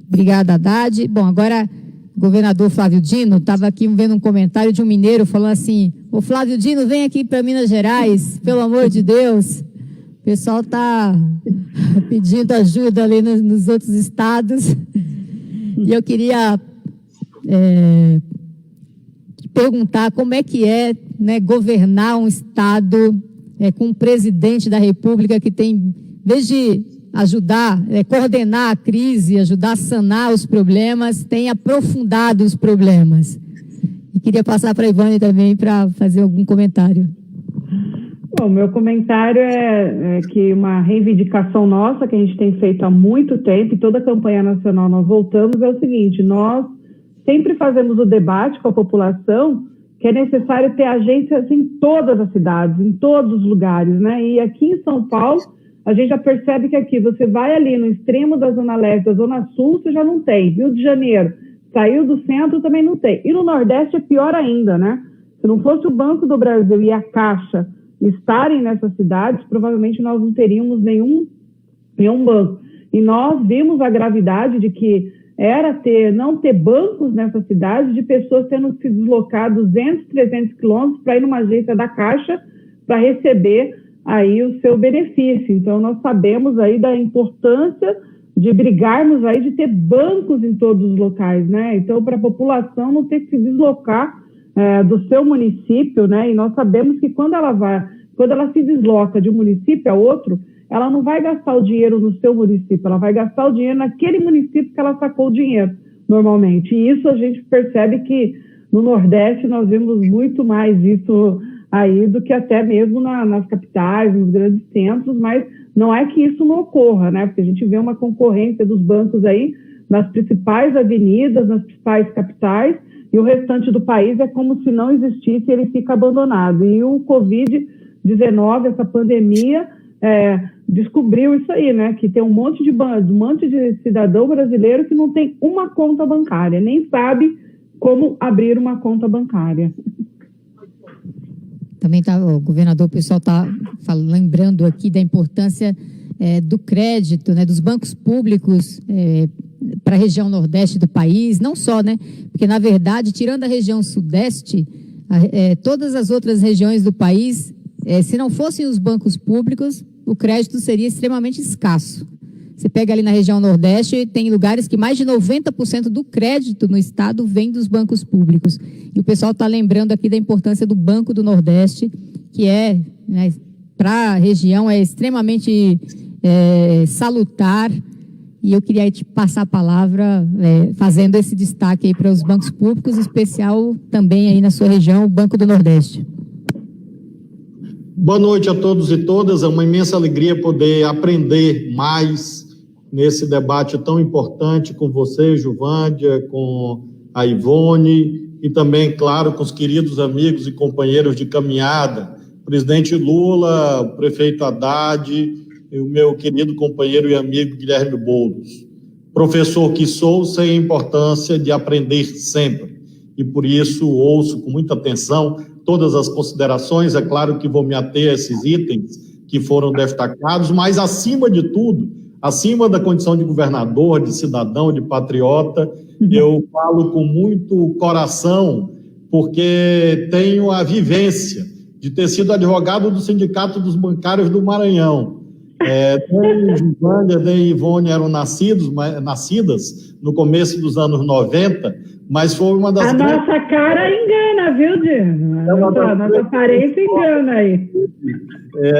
Obrigada, Haddad. Bom, agora o governador Flávio Dino estava aqui vendo um comentário de um mineiro falando assim: ô Flávio Dino, vem aqui para Minas Gerais, pelo amor de Deus. O pessoal está pedindo ajuda ali nos outros estados. E eu queria perguntar como é que é, governar um estado com um presidente da República que tem, em vez de ajudar, coordenar a crise, ajudar a sanar os problemas, tem aprofundado os problemas. E queria passar para a Ivone também para fazer algum comentário. Bom, meu comentário é que uma reivindicação nossa, que a gente tem feito há muito tempo, e toda a campanha nacional nós voltamos, é o seguinte: nós sempre fazemos o debate com a população que é necessário ter agências em todas as cidades, em todos os lugares, E aqui em São Paulo, a gente já percebe que aqui você vai ali no extremo da Zona Leste, da Zona Sul, você já não tem. Rio de Janeiro, saiu do centro, também não tem. E no Nordeste é pior ainda, Se não fosse o Banco do Brasil e a Caixa estarem nessas cidades, provavelmente nós não teríamos nenhum banco. E nós vimos a gravidade de que era não ter bancos nessas cidades, de pessoas tendo que se deslocar 200, 300 quilômetros para ir numa agência da Caixa para receber aí o seu benefício. Então, nós sabemos aí da importância de brigarmos aí de ter bancos em todos os locais, Então, para a população não ter que se deslocar do seu município, E nós sabemos que quando ela se desloca de um município a outro, ela não vai gastar o dinheiro no seu município, ela vai gastar o dinheiro naquele município que ela sacou o dinheiro, normalmente. E isso a gente percebe que no Nordeste nós vemos muito mais isso aí do que até mesmo nas capitais, nos grandes centros, mas não é que isso não ocorra, né? Porque a gente vê uma concorrência dos bancos aí nas principais avenidas, nas principais capitais, e o restante do país é como se não existisse, ele fica abandonado. E o Covid-19, essa pandemia, descobriu isso aí, né? Que tem um monte de cidadão brasileiro que não tem uma conta bancária, nem sabe como abrir uma conta bancária. Também o governador, o pessoal está lembrando aqui da importância do crédito, né, dos bancos públicos para a região nordeste do país, não só, né? Porque, na verdade, tirando a região sudeste, todas as outras regiões do país, se não fossem os bancos públicos, o crédito seria extremamente escasso. Você pega ali na região nordeste, tem lugares que mais de 90% do crédito no estado vem dos bancos públicos. E o pessoal está lembrando aqui da importância do Banco do Nordeste, que né, para a região é extremamente salutar. E eu queria te passar a palavra fazendo esse destaque aí para os bancos públicos, em especial também aí na sua região, o Banco do Nordeste. Boa noite a todos e todas. É uma imensa alegria poder aprender mais nesse debate tão importante com você, Juvândia, com a Ivone e também, claro, com os queridos amigos e companheiros de caminhada, presidente Lula, o prefeito Haddad e o meu querido companheiro e amigo Guilherme Boulos. Professor que sou, sei a importância de aprender sempre e por isso ouço com muita atenção todas as considerações. É claro que vou me ater a esses itens que foram destacados, mas acima de tudo, acima da condição de governador, de cidadão, de patriota, eu falo com muito coração, porque tenho a vivência de ter sido advogado do Sindicato dos Bancários do Maranhão. Nem Juvândia, nem Ivone eram nascidas no começo dos anos 90, mas foi uma das... Nossa cara engana, viu, Dino? A nossa aparência engana aí.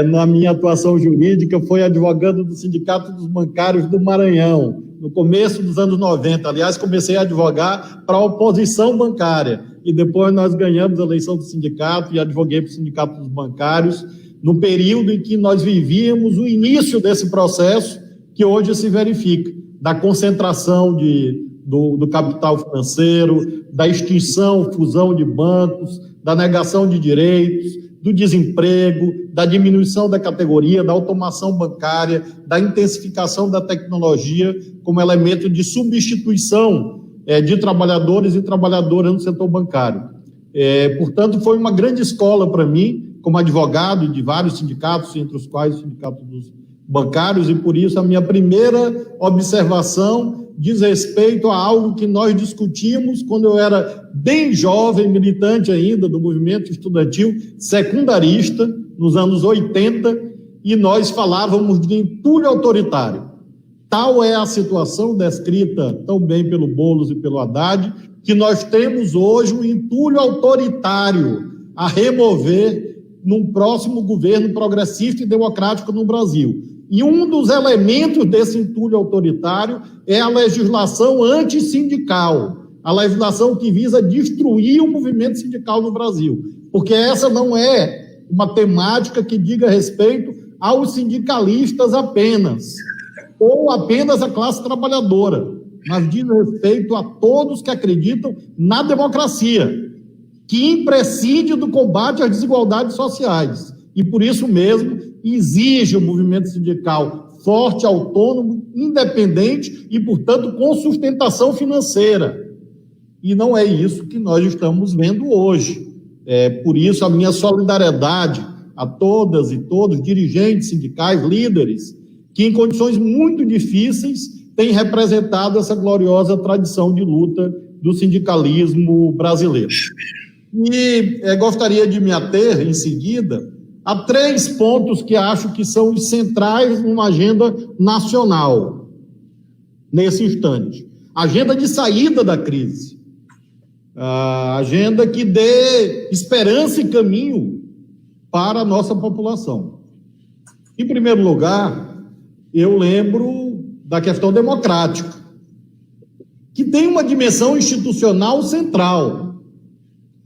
Na minha atuação jurídica, foi advogado do Sindicato dos Bancários do Maranhão, no começo dos anos 90. Aliás, comecei a advogar para a oposição bancária, e depois nós ganhamos a eleição do sindicato e advoguei para o Sindicato dos Bancários, no período em que nós vivíamos o início desse processo que hoje se verifica, da concentração do capital financeiro, da extinção, fusão de bancos, da negação de direitos, do desemprego, da diminuição da categoria, da automação bancária, da intensificação da tecnologia como elemento de substituição de trabalhadores e trabalhadoras no setor bancário. Portanto, foi uma grande escola para mim, como advogado de vários sindicatos, entre os quais o Sindicato dos Bancários, e por isso a minha primeira observação diz respeito a algo que nós discutimos quando eu era bem jovem, militante ainda do movimento estudantil secundarista, nos anos 80, e nós falávamos de entulho autoritário. Tal é a situação descrita tão bem pelo Boulos e pelo Haddad, que nós temos hoje um entulho autoritário a remover num próximo governo progressista e democrático no Brasil. E um dos elementos desse entulho autoritário é a legislação antissindical, a legislação que visa destruir o movimento sindical no Brasil, porque essa não é uma temática que diga respeito aos sindicalistas apenas, ou apenas à classe trabalhadora, mas diz respeito a todos que acreditam na democracia, que imprescinde do combate às desigualdades sociais. E por isso mesmo exige um movimento sindical forte, autônomo, independente e, portanto, com sustentação financeira. E não é isso que nós estamos vendo hoje. Por isso a minha solidariedade a todas e todos, dirigentes sindicais, líderes, que em condições muito difíceis têm representado essa gloriosa tradição de luta do sindicalismo brasileiro. E gostaria de me ater, em seguida, a 3 pontos que acho que são os centrais numa agenda nacional, nesse instante. Agenda de saída da crise, a agenda que dê esperança e caminho para a nossa população. Em primeiro lugar, eu lembro da questão democrática, que tem uma dimensão institucional central.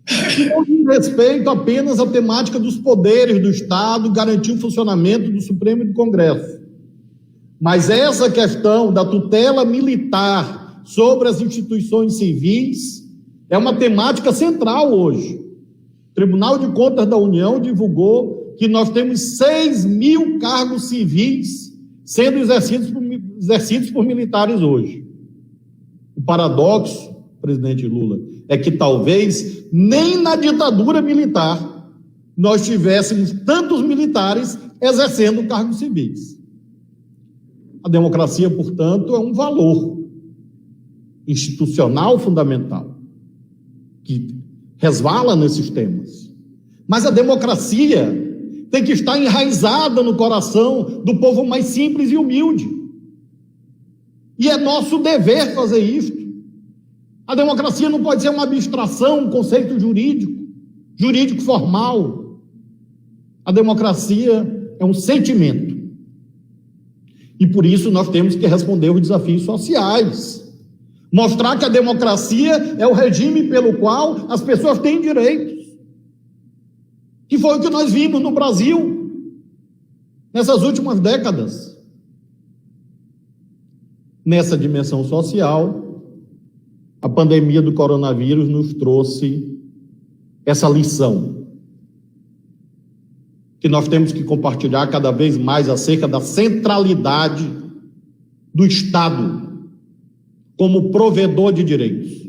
que não diz respeito apenas à temática dos poderes do Estado, garantir o funcionamento do Supremo e do Congresso. Mas essa questão da tutela militar sobre as instituições civis é uma temática central hoje. O Tribunal de Contas da União divulgou que nós temos 6.000 cargos civis sendo exercidos por militares hoje. O paradoxo, presidente Lula, é que talvez nem na ditadura militar nós tivéssemos tantos militares exercendo cargos civis. A democracia, portanto, é um valor institucional fundamental que resvala nesses temas. Mas a democracia tem que estar enraizada no coração do povo mais simples e humilde. E é nosso dever fazer isso. A democracia não pode ser uma abstração, um conceito jurídico formal. A democracia é um sentimento. E por isso nós temos que responder os desafios sociais. Mostrar que a democracia é o regime pelo qual as pessoas têm direitos. Que foi o que nós vimos no Brasil nessas últimas décadas. Nessa dimensão social, a pandemia do coronavírus nos trouxe essa lição, que nós temos que compartilhar cada vez mais acerca da centralidade do Estado como provedor de direitos.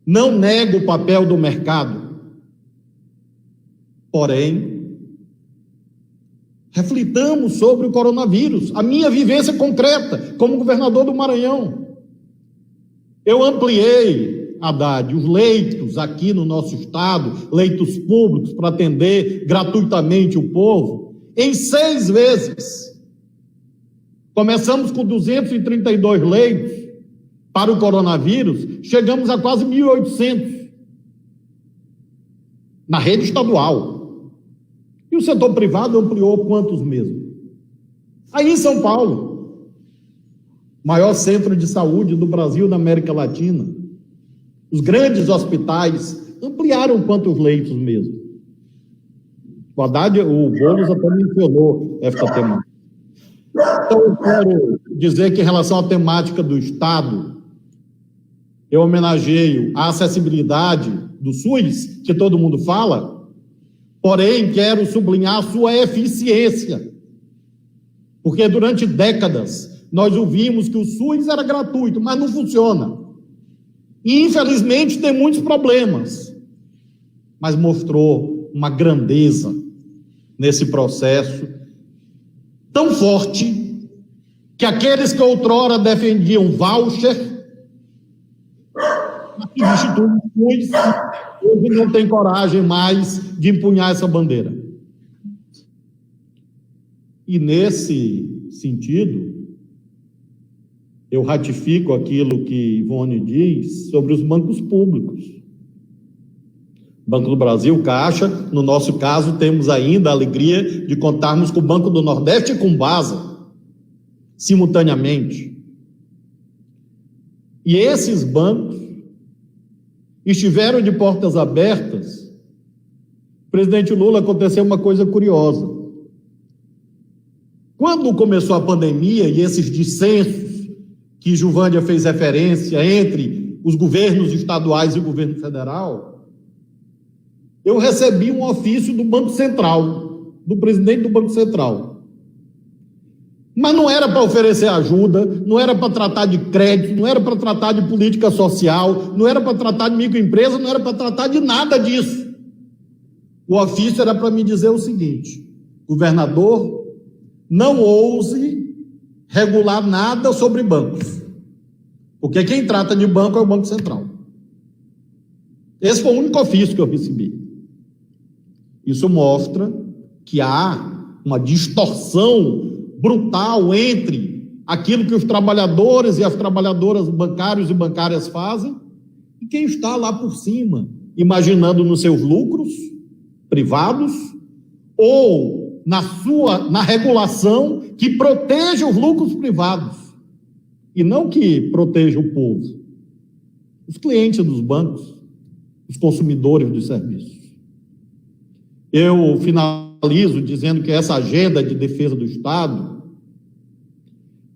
Não nego o papel do mercado, porém, reflitamos sobre o coronavírus, a minha vivência concreta como governador do Maranhão. Eu ampliei, Haddad, os leitos aqui no nosso estado, leitos públicos para atender gratuitamente o povo, em 6 vezes. Começamos com 232 leitos para o coronavírus, chegamos a quase 1.800 na rede estadual. E o setor privado ampliou quantos mesmo? Aí em São Paulo, maior centro de saúde do Brasil, da América Latina, os grandes hospitais ampliaram quantos leitos mesmo? O Haddad, o Boulos até mencionou esta temática. Então eu quero dizer que em relação à temática do Estado, eu homenageio a acessibilidade do SUS, que todo mundo fala, porém quero sublinhar a sua eficiência, porque durante décadas nós ouvimos que o SUS era gratuito, mas não funciona. E infelizmente tem muitos problemas, mas mostrou uma grandeza nesse processo tão forte que aqueles que outrora defendiam voucher instituições hoje não têm coragem mais de empunhar essa bandeira. E nesse sentido, eu ratifico aquilo que Ivone diz sobre os bancos públicos. Banco do Brasil, Caixa, no nosso caso, temos ainda a alegria de contarmos com o Banco do Nordeste e com Basa, simultaneamente. E esses bancos estiveram de portas abertas. Presidente Lula, aconteceu uma coisa curiosa. Quando começou a pandemia e esses dissensos que Juvândia fez referência entre os governos estaduais e o governo federal, eu recebi um ofício do Banco Central, do presidente do Banco Central. Mas não era para oferecer ajuda, não era para tratar de crédito, não era para tratar de política social, não era para tratar de microempresa, não era para tratar de nada disso. O ofício era para me dizer o seguinte: governador, não ouse regular nada sobre bancos, porque quem trata de banco é o Banco Central. Esse foi o único ofício que eu recebi. Isso mostra que há uma distorção brutal entre aquilo que os trabalhadores e as trabalhadoras bancários e bancárias fazem e quem está lá por cima, imaginando nos seus lucros privados ou na regulação que proteja os lucros privados e não que proteja o povo. Os clientes dos bancos os consumidores dos serviços. Eu finalizo dizendo que essa agenda de defesa do Estado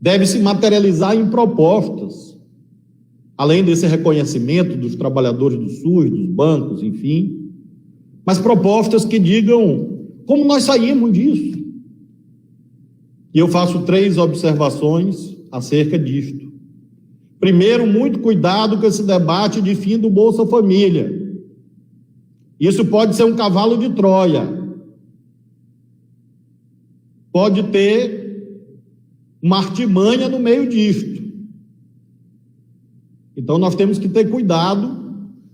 deve se materializar em propostas, além desse reconhecimento dos trabalhadores do SUS, dos bancos, enfim, mas propostas que digam como nós saímos disso. E eu faço 3 observações acerca disto. Primeiro, muito cuidado com esse debate de fim do Bolsa Família. Isso pode ser um cavalo de Troia. Pode ter uma artimanha no meio disto. Então, nós temos que ter cuidado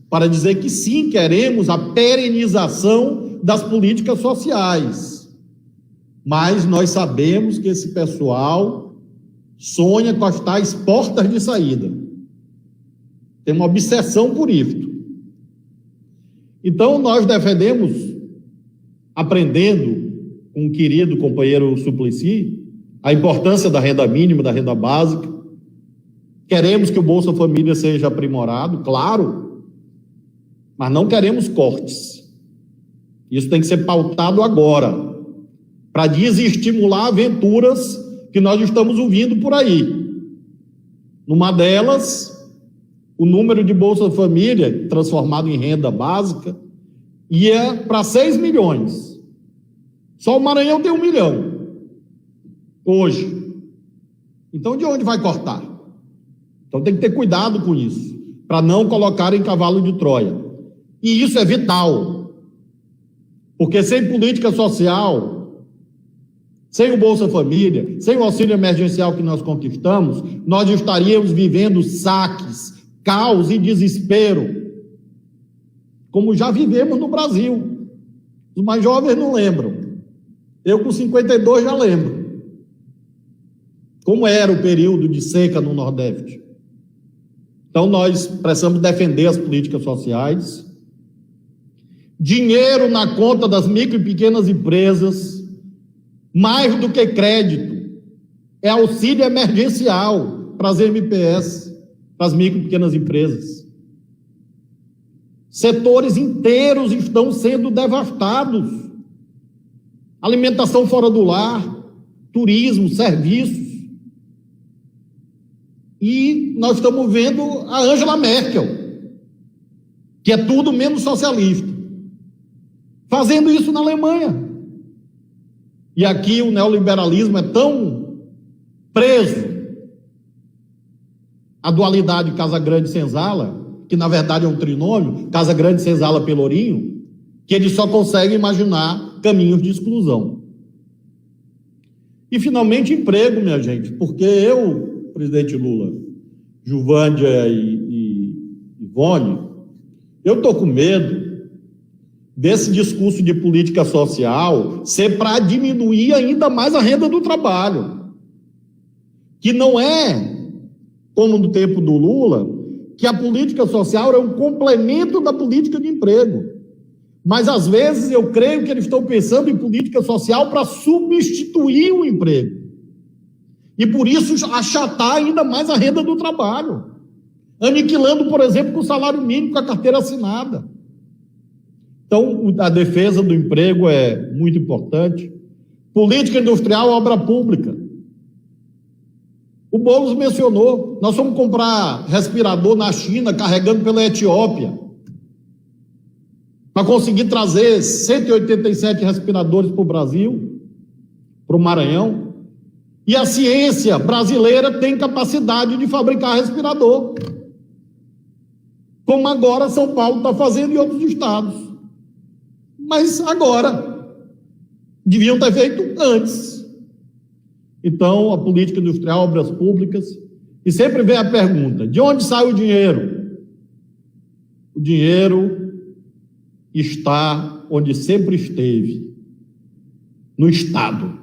para dizer que sim, queremos a perenização das políticas sociais. Mas nós sabemos que esse pessoal sonha com as tais portas de saída. Tem uma obsessão por isso. Então, nós defendemos, aprendendo com o querido companheiro Suplicy, a importância da renda mínima, da renda básica. Queremos que o Bolsa Família seja aprimorado, claro, mas não queremos cortes. Isso tem que ser pautado agora, para desestimular aventuras que nós estamos ouvindo por aí. Numa delas, o número de Bolsa Família, transformado em renda básica, ia para 6 milhões. Só o Maranhão tem 1 milhão, hoje. Então, de onde vai cortar? Então, tem que ter cuidado com isso, para não colocar em cavalo de Troia. E isso é vital, porque sem política social, sem o Bolsa Família, sem o auxílio emergencial que nós conquistamos, nós estaríamos vivendo saques, caos e desespero, como já vivemos no Brasil. Os mais jovens não lembram. Eu, com 52, já lembro como era o período de seca no Nordeste. Então, nós precisamos defender as políticas sociais. Dinheiro na conta das micro e pequenas empresas, mais do que crédito, é auxílio emergencial para as MPS, para as micro e pequenas empresas. Setores inteiros estão sendo devastados. Alimentação fora do lar, turismo, serviços. E nós estamos vendo a Angela Merkel, que é tudo menos socialista, fazendo isso na Alemanha. E aqui o neoliberalismo é tão preso à dualidade Casa Grande-Senzala, que na verdade é um trinômio, Casa Grande-Senzala-Pelourinho, que eles só conseguem imaginar caminhos de exclusão. E finalmente emprego, minha gente, porque eu, presidente Lula, Juvândia e Ivone, eu estou com medo desse discurso de política social ser para diminuir ainda mais a renda do trabalho. Que não é, como no tempo do Lula, que a política social é um complemento da política de emprego. Mas, às vezes, eu creio que eles estão pensando em política social para substituir o emprego. E, por isso, achatar ainda mais a renda do trabalho. Aniquilando, por exemplo, com o salário mínimo, com a carteira assinada. Então, a defesa do emprego é muito importante. Política industrial, obra pública. O Boulos mencionou, nós fomos comprar respirador na China, carregando pela Etiópia, para conseguir trazer 187 respiradores para o Brasil, para o Maranhão. E a ciência brasileira tem capacidade de fabricar respirador, como agora São Paulo está fazendo em outros estados. Mas agora, deviam ter feito antes. Então, a política industrial, obras públicas, e sempre vem a pergunta, de onde sai o dinheiro? O dinheiro está onde sempre esteve, no Estado.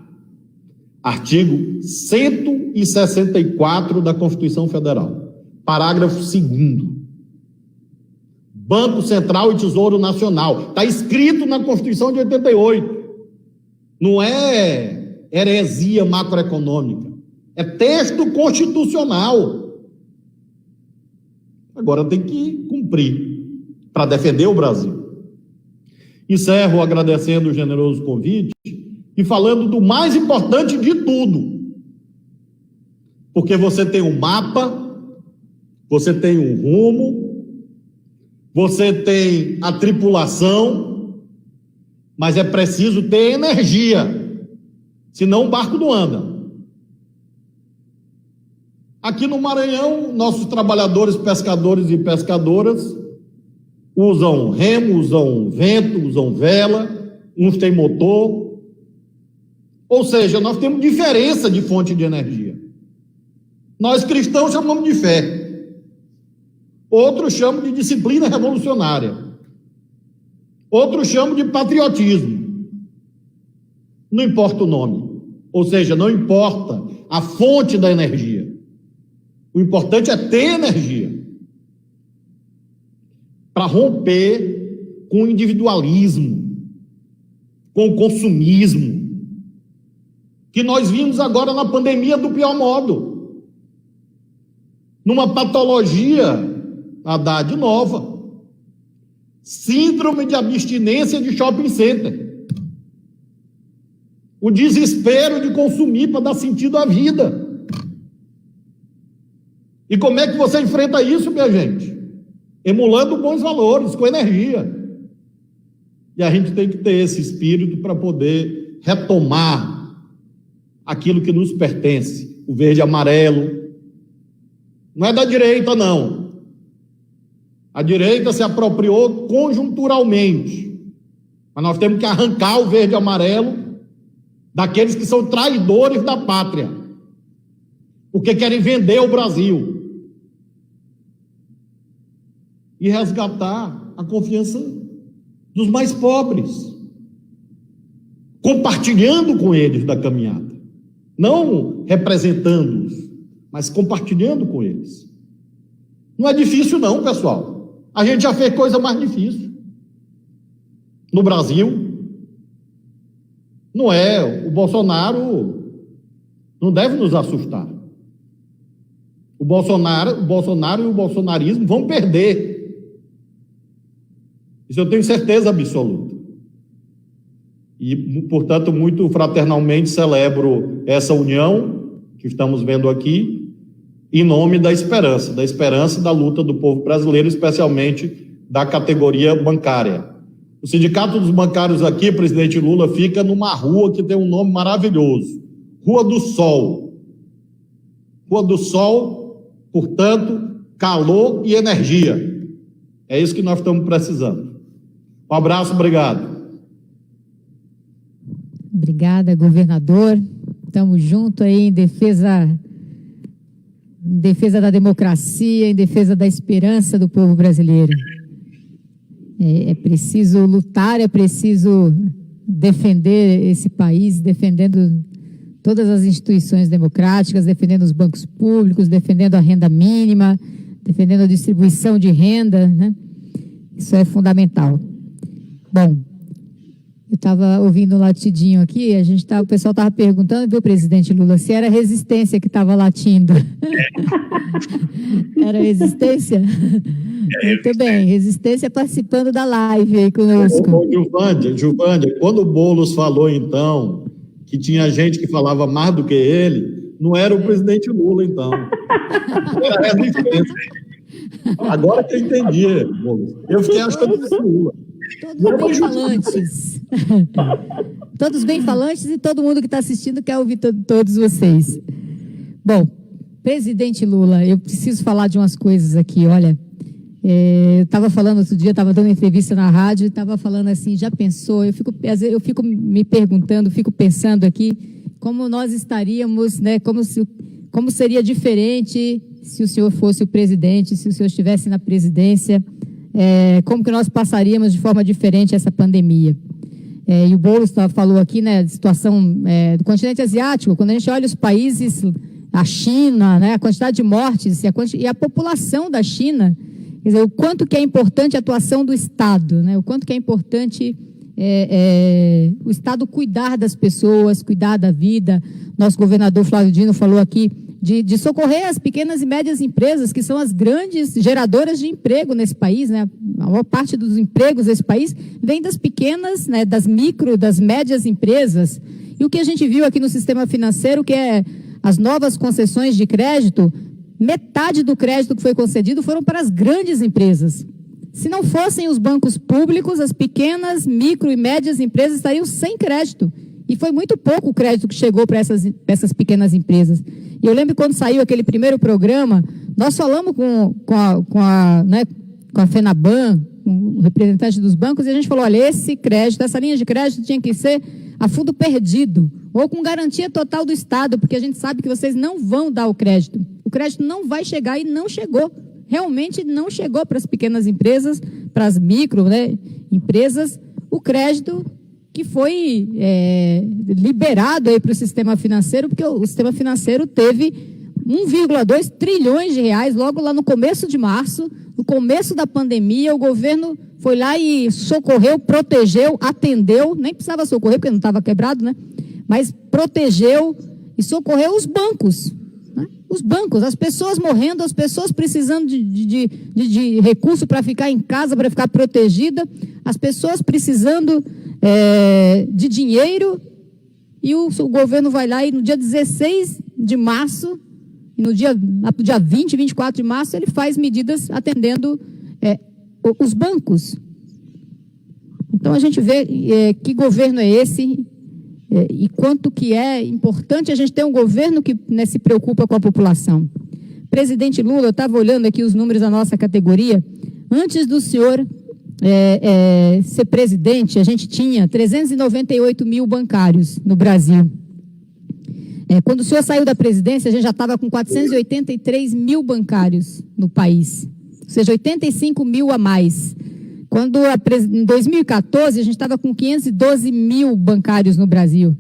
Artigo 164 da Constituição Federal, parágrafo 2º. Banco Central e Tesouro Nacional. Está escrito na Constituição de 88. Não é heresia macroeconômica. É texto constitucional. Agora tem que cumprir. para defender o Brasil. Encerro agradecendo o generoso convite e falando do mais importante de tudo, porque você tem um mapa, você tem um rumo, você tem a tripulação, mas é preciso ter energia, senão o barco não anda. Aqui no Maranhão, nossos trabalhadores, pescadores e pescadoras usam remo, usam vento, usam vela, uns têm motor. Ou seja, nós temos diferença de fonte de energia. Nós cristãos chamamos de fé. Outros chamam de disciplina revolucionária. Outros chamam de patriotismo. Não importa o nome. Ou seja, não importa a fonte da energia. O importante é ter energia para romper com o individualismo, com o consumismo, que nós vimos agora na pandemia do pior modo, numa patologia, Haddad, nova, síndrome de abstinência de shopping center, o desespero de consumir para dar sentido à vida. E como é que você enfrenta isso, minha gente? Emulando bons valores, com energia. E a gente tem que ter esse espírito para poder retomar aquilo que nos pertence, o verde e amarelo. Não é da direita, não. A direita se apropriou conjunturalmente. Mas nós temos que arrancar o verde e amarelo daqueles que são traidores da pátria, porque querem vender o Brasil. E resgatar a confiança dos mais pobres, compartilhando com eles da caminhada, não representando-os, mas compartilhando com eles. Não é difícil não, pessoal. A gente já fez coisa mais difícil no Brasil. Não é, o Bolsonaro não deve nos assustar. O Bolsonaro e o bolsonarismo vão perder. Isso eu tenho certeza absoluta. E, portanto, muito fraternalmente celebro essa união que estamos vendo aqui, em nome da esperança da luta do povo brasileiro, especialmente da categoria bancária. O Sindicato dos Bancários aqui, presidente Lula, fica numa rua que tem um nome maravilhoso, Rua do Sol. Rua do Sol, portanto, calor e energia. É isso que nós estamos precisando. Um abraço, obrigado. Obrigada, governador. Estamos juntos aí em defesa da democracia, em defesa da esperança do povo brasileiro. É preciso lutar, é preciso defender esse país, defendendo todas as instituições democráticas, defendendo os bancos públicos, defendendo a renda mínima, defendendo a distribuição de renda, né? Isso é fundamental. Bom, eu estava ouvindo um latidinho aqui, o pessoal estava perguntando, viu, presidente Lula, se era resistência que estava latindo. Era resistência? Muito bem, resistência participando da live aí conosco. Gilvândia, quando o Boulos falou, então, que tinha gente que falava mais do que ele, não era o presidente Lula, então. Era resistência. Agora que eu entendi, Boulos. Eu fiquei achando que era Lula. Todos bem falantes. Todos bem falantes e todo mundo que está assistindo quer ouvir todos vocês. Bom, presidente Lula, eu preciso falar de umas coisas aqui, olha. Eu estava falando outro dia, estava dando uma entrevista na rádio e estava falando assim, já pensou? Eu fico me perguntando, fico pensando aqui como nós estaríamos, né? Como seria diferente se o senhor fosse o presidente, se o senhor estivesse na presidência, como que nós passaríamos de forma diferente essa pandemia. E o Boulos falou aqui, né, da situação do continente asiático, quando a gente olha os países, a China, né, a quantidade de mortes e a população da China, quer dizer, o quanto que é importante a atuação do Estado, né, o quanto que é importante o Estado cuidar das pessoas, cuidar da vida. Nosso governador Flávio Dino falou aqui de socorrer as pequenas e médias empresas, que são as grandes geradoras de emprego nesse país, né? A maior parte dos empregos desse país vem das pequenas, né, das micro, das médias empresas. E o que a gente viu aqui no sistema financeiro, que é as novas concessões de crédito, metade do crédito que foi concedido foram para as grandes empresas. Se não fossem os bancos públicos, as pequenas, micro e médias empresas estariam sem crédito. E foi muito pouco o crédito que chegou para essas pequenas empresas. E eu lembro quando saiu aquele primeiro programa, nós falamos com a FENABAN, com o representante dos bancos, e a gente falou, olha, esse crédito, essa linha de crédito tinha que ser a fundo perdido, ou com garantia total do Estado, porque a gente sabe que vocês não vão dar o crédito. O crédito não vai chegar e não chegou. Realmente não chegou para as pequenas empresas, para as micro, né, empresas, o crédito que foi liberado aí para o sistema financeiro, porque o sistema financeiro teve 1,2 trilhões de reais logo lá no começo de março, no começo da pandemia. O governo foi lá e socorreu, protegeu, atendeu, nem precisava socorrer porque não estava quebrado, né? Mas protegeu e socorreu os bancos. Os bancos, as pessoas morrendo, as pessoas precisando de recurso para ficar em casa, para ficar protegida, as pessoas precisando de dinheiro, e o governo vai lá e no dia 16 de março, e no dia 20, 24 de março, ele faz medidas atendendo os bancos. Então a gente vê que governo é esse, e quanto que é importante a gente ter um governo que, né, se preocupa com a população. Presidente Lula, eu estava olhando aqui os números da nossa categoria, antes do senhor ser presidente, a gente tinha 398 mil bancários no Brasil. Quando o senhor saiu da presidência, a gente já estava com 483 mil bancários no país, ou seja, 85 mil a mais. Quando, em 2014, a gente estava com 512 mil bancários no Brasil.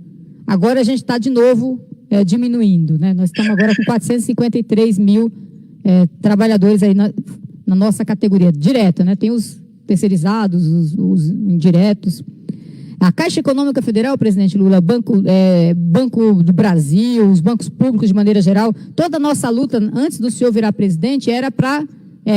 Agora a gente está de novo diminuindo, né? Nós estamos agora com 453 mil trabalhadores aí na nossa categoria direta, né? Tem os terceirizados, os indiretos. A Caixa Econômica Federal, presidente Lula, Banco do Brasil, os bancos públicos de maneira geral, toda a nossa luta antes do senhor virar presidente era para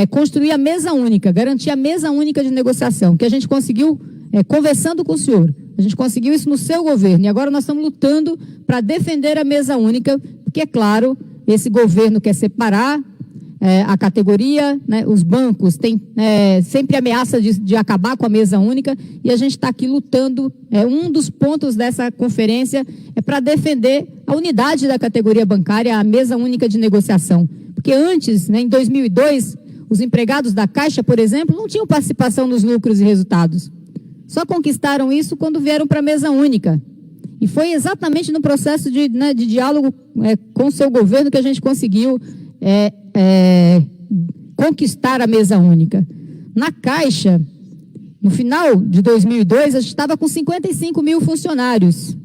construir a mesa única, garantir a mesa única de negociação, que a gente conseguiu conversando com o senhor. A gente conseguiu isso no seu governo, e agora nós estamos lutando para defender a mesa única, porque, é claro, esse governo quer separar a categoria, né, os bancos têm sempre ameaça de acabar com a mesa única, e a gente está aqui lutando. Um dos pontos dessa conferência é para defender a unidade da categoria bancária, a mesa única de negociação. Porque antes, né, em 2002, os empregados da Caixa, por exemplo, não tinham participação nos lucros e resultados. Só conquistaram isso quando vieram para a mesa única. E foi exatamente no processo de diálogo com o seu governo que a gente conseguiu conquistar a mesa única. Na Caixa, no final de 2002, a gente estava com 55 mil funcionários.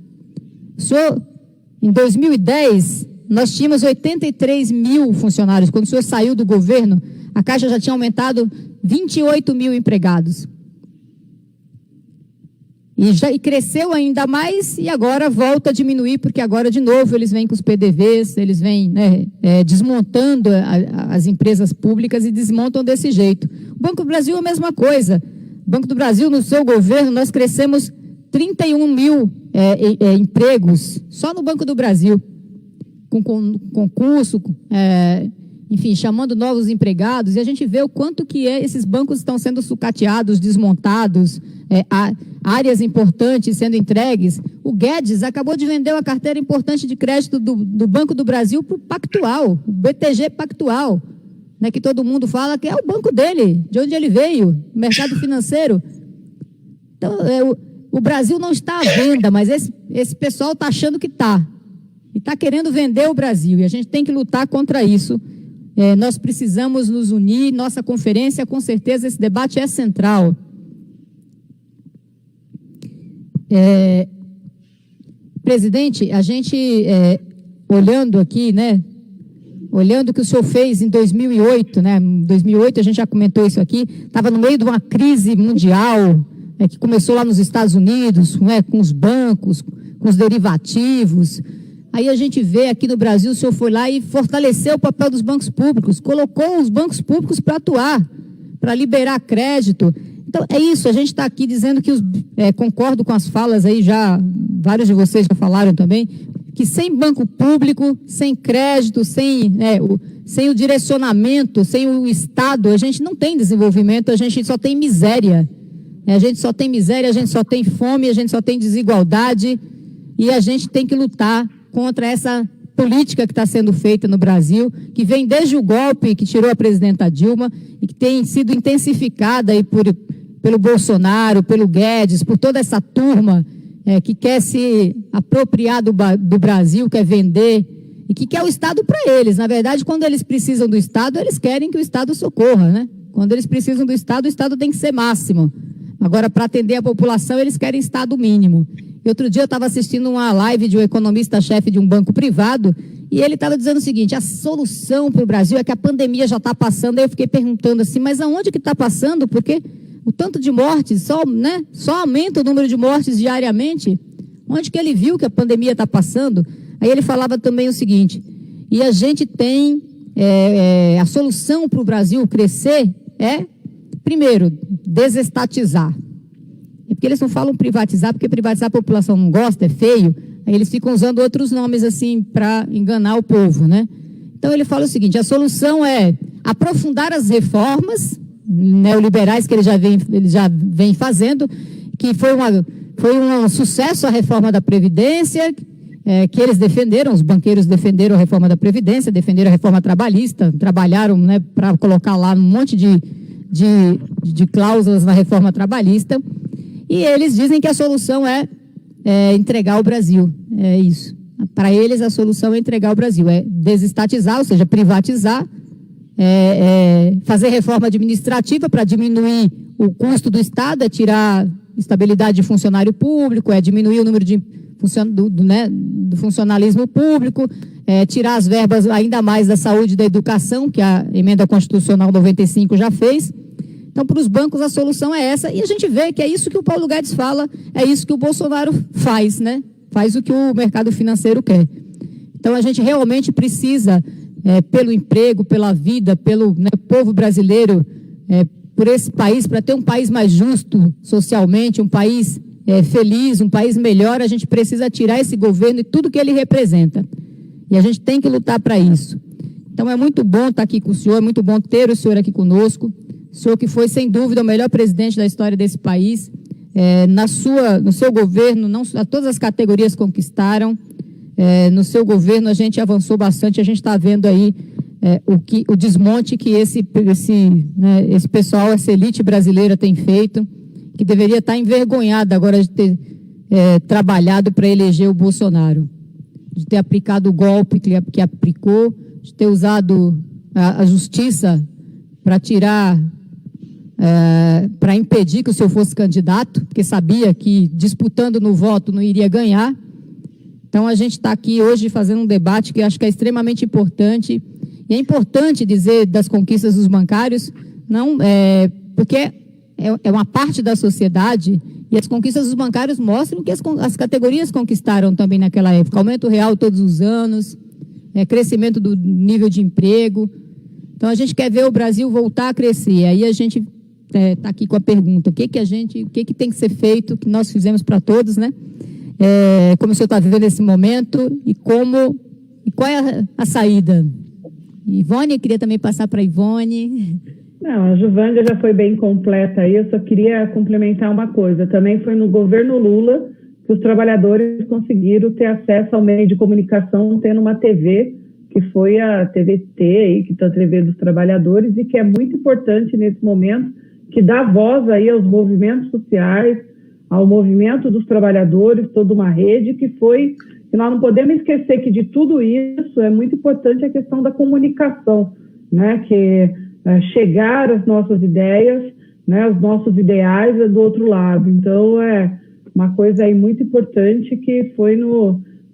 Em 2010, nós tínhamos 83 mil funcionários. Quando o senhor saiu do governo, a Caixa já tinha aumentado 28 mil empregados. E cresceu ainda mais, e agora volta a diminuir, porque agora, de novo, eles vêm com os PDVs, eles vêm desmontando as empresas públicas e desmontam desse jeito. O Banco do Brasil é a mesma coisa. O Banco do Brasil, no seu governo, nós crescemos 31 mil empregos, só no Banco do Brasil, com concurso, enfim, chamando novos empregados, e a gente vê o quanto que esses bancos estão sendo sucateados, desmontados, áreas importantes sendo entregues. O Guedes acabou de vender uma carteira importante de crédito do Banco do Brasil para o Pactual, o BTG Pactual, né, que todo mundo fala que é o banco dele, de onde ele veio, o mercado financeiro. Então, o Brasil não está à venda, mas esse pessoal está achando que está. E está querendo vender o Brasil, e a gente tem que lutar contra isso. Nós precisamos nos unir, nossa conferência, com certeza, esse debate é central. Presidente, a gente, olhando aqui, né, olhando o que o senhor fez em 2008, né, em 2008 a gente já comentou isso aqui, estava no meio de uma crise mundial, que começou lá nos Estados Unidos, com os bancos, com os derivativos. Aí a gente vê aqui no Brasil, o senhor foi lá e fortaleceu o papel dos bancos públicos, colocou os bancos públicos para atuar, para liberar crédito. Então, é isso, a gente está aqui dizendo que, concordo com as falas aí, já vários de vocês já falaram também, que sem banco público, sem crédito, sem o direcionamento, sem o Estado, a gente não tem desenvolvimento, a gente só tem miséria. A gente só tem miséria, a gente só tem fome, a gente só tem desigualdade, e a gente tem que lutar contra essa política que está sendo feita no Brasil, que vem desde o golpe que tirou a presidenta Dilma e que tem sido intensificada aí pelo Bolsonaro, pelo Guedes, por toda essa turma que quer se apropriar do Brasil, quer vender e que quer o Estado para eles. Na verdade, quando eles precisam do Estado, eles querem que o Estado socorra, né? Quando eles precisam do Estado, o Estado tem que ser máximo. Agora, para atender a população, eles querem Estado mínimo. E outro dia eu estava assistindo uma live de um economista-chefe de um banco privado e ele estava dizendo o seguinte: a solução para o Brasil é que a pandemia já está passando. Aí eu fiquei perguntando assim, mas aonde que está passando? Porque o tanto de mortes, só aumenta o número de mortes diariamente. Onde que ele viu que a pandemia está passando? Aí ele falava também o seguinte: e a gente tem, a solução para o Brasil crescer é, primeiro, desestatizar. É porque eles não falam privatizar, porque privatizar a população não gosta, é feio. Aí eles ficam usando outros nomes assim para enganar o povo, né? Então ele fala o seguinte: a solução é aprofundar as reformas neoliberais que ele já vem fazendo, que foi um sucesso a reforma da Previdência, que eles defenderam, os banqueiros defenderam a reforma da Previdência, defenderam a reforma trabalhista, trabalharam, né, para colocar lá um monte de cláusulas na reforma trabalhista, e eles dizem que a solução é entregar o Brasil. É isso. Para eles, a solução é entregar o Brasil, é desestatizar, ou seja, privatizar, fazer reforma administrativa para diminuir o custo do Estado, é tirar estabilidade de funcionário público, é diminuir o número do funcionalismo público, tirar as verbas ainda mais da saúde e da educação, que a Emenda Constitucional 95 já fez. Então, para os bancos, a solução é essa, e a gente vê que é isso que o Paulo Guedes fala, é isso que o Bolsonaro faz, né? Faz o que o mercado financeiro quer. Então, a gente realmente precisa, pelo emprego, pela vida, pelo povo brasileiro, por esse país, para ter um país mais justo socialmente, um país feliz, um país melhor, a gente precisa tirar esse governo e tudo que ele representa. E a gente tem que lutar para isso. Então, é muito bom estar aqui com o senhor, é muito bom ter o senhor aqui conosco. O senhor que foi, sem dúvida, o melhor presidente da história desse país. No seu governo, a todas as categorias conquistaram. No seu governo, a gente avançou bastante. A gente está vendo aí o desmonte que esse pessoal, essa elite brasileira tem feito, que deveria estar envergonhada agora de ter trabalhado para eleger o Bolsonaro, de ter aplicado o golpe que aplicou, de ter usado a justiça para tirar, para impedir que o senhor fosse candidato, porque sabia que disputando no voto não iria ganhar. Então, a gente está aqui hoje fazendo um debate que acho que é extremamente importante. E é importante dizer das conquistas dos bancários, porque é uma parte da sociedade, e as conquistas dos bancários mostram que as categorias conquistaram também naquela época. Aumento real todos os anos, crescimento do nível de emprego. Então, a gente quer ver o Brasil voltar a crescer. Aí a gente está aqui com a pergunta: o que tem que ser feito, que nós fizemos para todos, né? Como o senhor está vivendo esse momento e qual é a saída? Ivone, eu queria também passar para a Ivone. Não, a Juvândia já foi bem completa aí, eu só queria complementar uma coisa. Também foi no governo Lula que os trabalhadores conseguiram ter acesso ao meio de comunicação, tendo uma TV, que foi a TVT, aí, que está a TV dos trabalhadores, e que é muito importante nesse momento, que dá voz aí aos movimentos sociais, ao movimento dos trabalhadores, toda uma rede que nós não podemos esquecer que de tudo isso é muito importante a questão da comunicação, né, que chegar às nossas ideias, né, os nossos ideais do outro lado. Então, é uma coisa aí muito importante que foi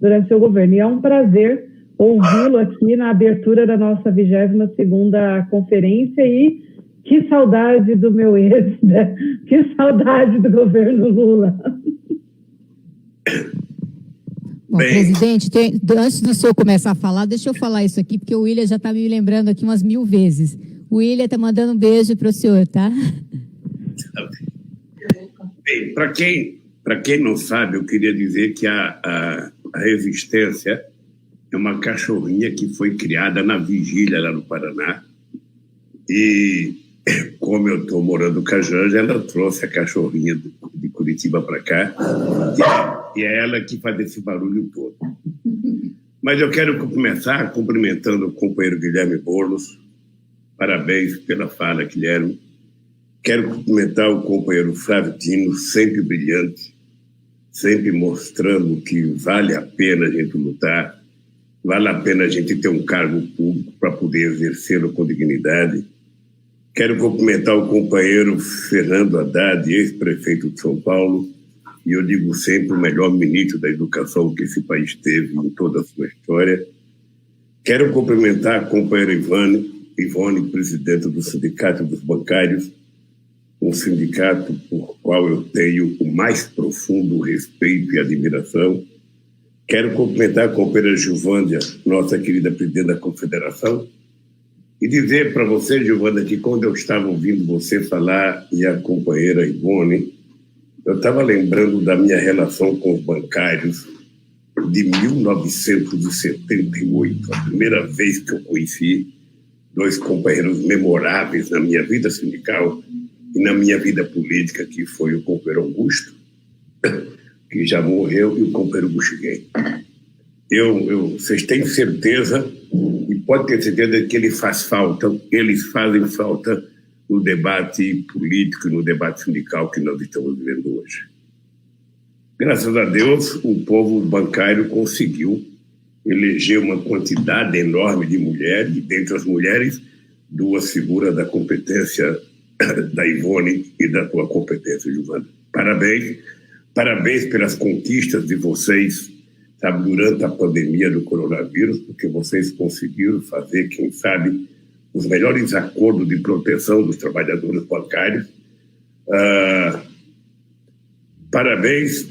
durante o seu governo. E é um prazer ouvi-lo aqui na abertura da nossa 22ª conferência e Que saudade do meu ex, né? Que saudade do governo Lula. Bom, presidente, antes do senhor começar a falar, deixa eu falar isso aqui, porque o William já está me lembrando aqui umas 1000 vezes. O William está mandando um beijo para o senhor, tá? Bem, para quem não sabe, eu queria dizer que a Resistência é uma cachorrinha que foi criada na Vigília, lá no Paraná. E, como eu estou morando com a Janja, ela trouxe a cachorrinha de Curitiba para cá. E é ela que faz esse barulho todo. Mas eu quero começar cumprimentando o companheiro Guilherme Boulos. Parabéns pela fala, Guilherme. Quero cumprimentar o companheiro Flávio Dino, sempre brilhante, sempre mostrando que vale a pena a gente lutar, vale a pena a gente ter um cargo público para poder exercê-lo com dignidade. Quero cumprimentar o companheiro Fernando Haddad, ex-prefeito de São Paulo, e eu digo sempre o melhor ministro da educação que esse país teve em toda a sua história. Quero cumprimentar a companheira Ivone, presidente do Sindicato dos Bancários, um sindicato por qual eu tenho o mais profundo respeito e admiração. Quero cumprimentar a companheira Gilvândia, nossa querida presidente da Confederação, e dizer para você, Gilvândia, que quando eu estava ouvindo você falar e a companheira Ivone, eu estava lembrando da minha relação com os bancários de 1978, a primeira vez que eu conheci dois companheiros memoráveis na minha vida sindical e na minha vida política, que foi o companheiro Augusto, que já morreu, e o companheiro Buxiguem. Vocês têm certeza, e pode ter certeza que eles fazem falta no debate político e no debate sindical que nós estamos vivendo hoje. Graças a Deus, o povo bancário conseguiu eleger uma quantidade enorme de mulheres, e dentre as mulheres, duas figuras da competência da Ivone e da tua competência, Giovana. Parabéns pelas conquistas de vocês, sabe, durante a pandemia do coronavírus, porque vocês conseguiram fazer, quem sabe, os melhores acordos de proteção dos trabalhadores bancários. Parabéns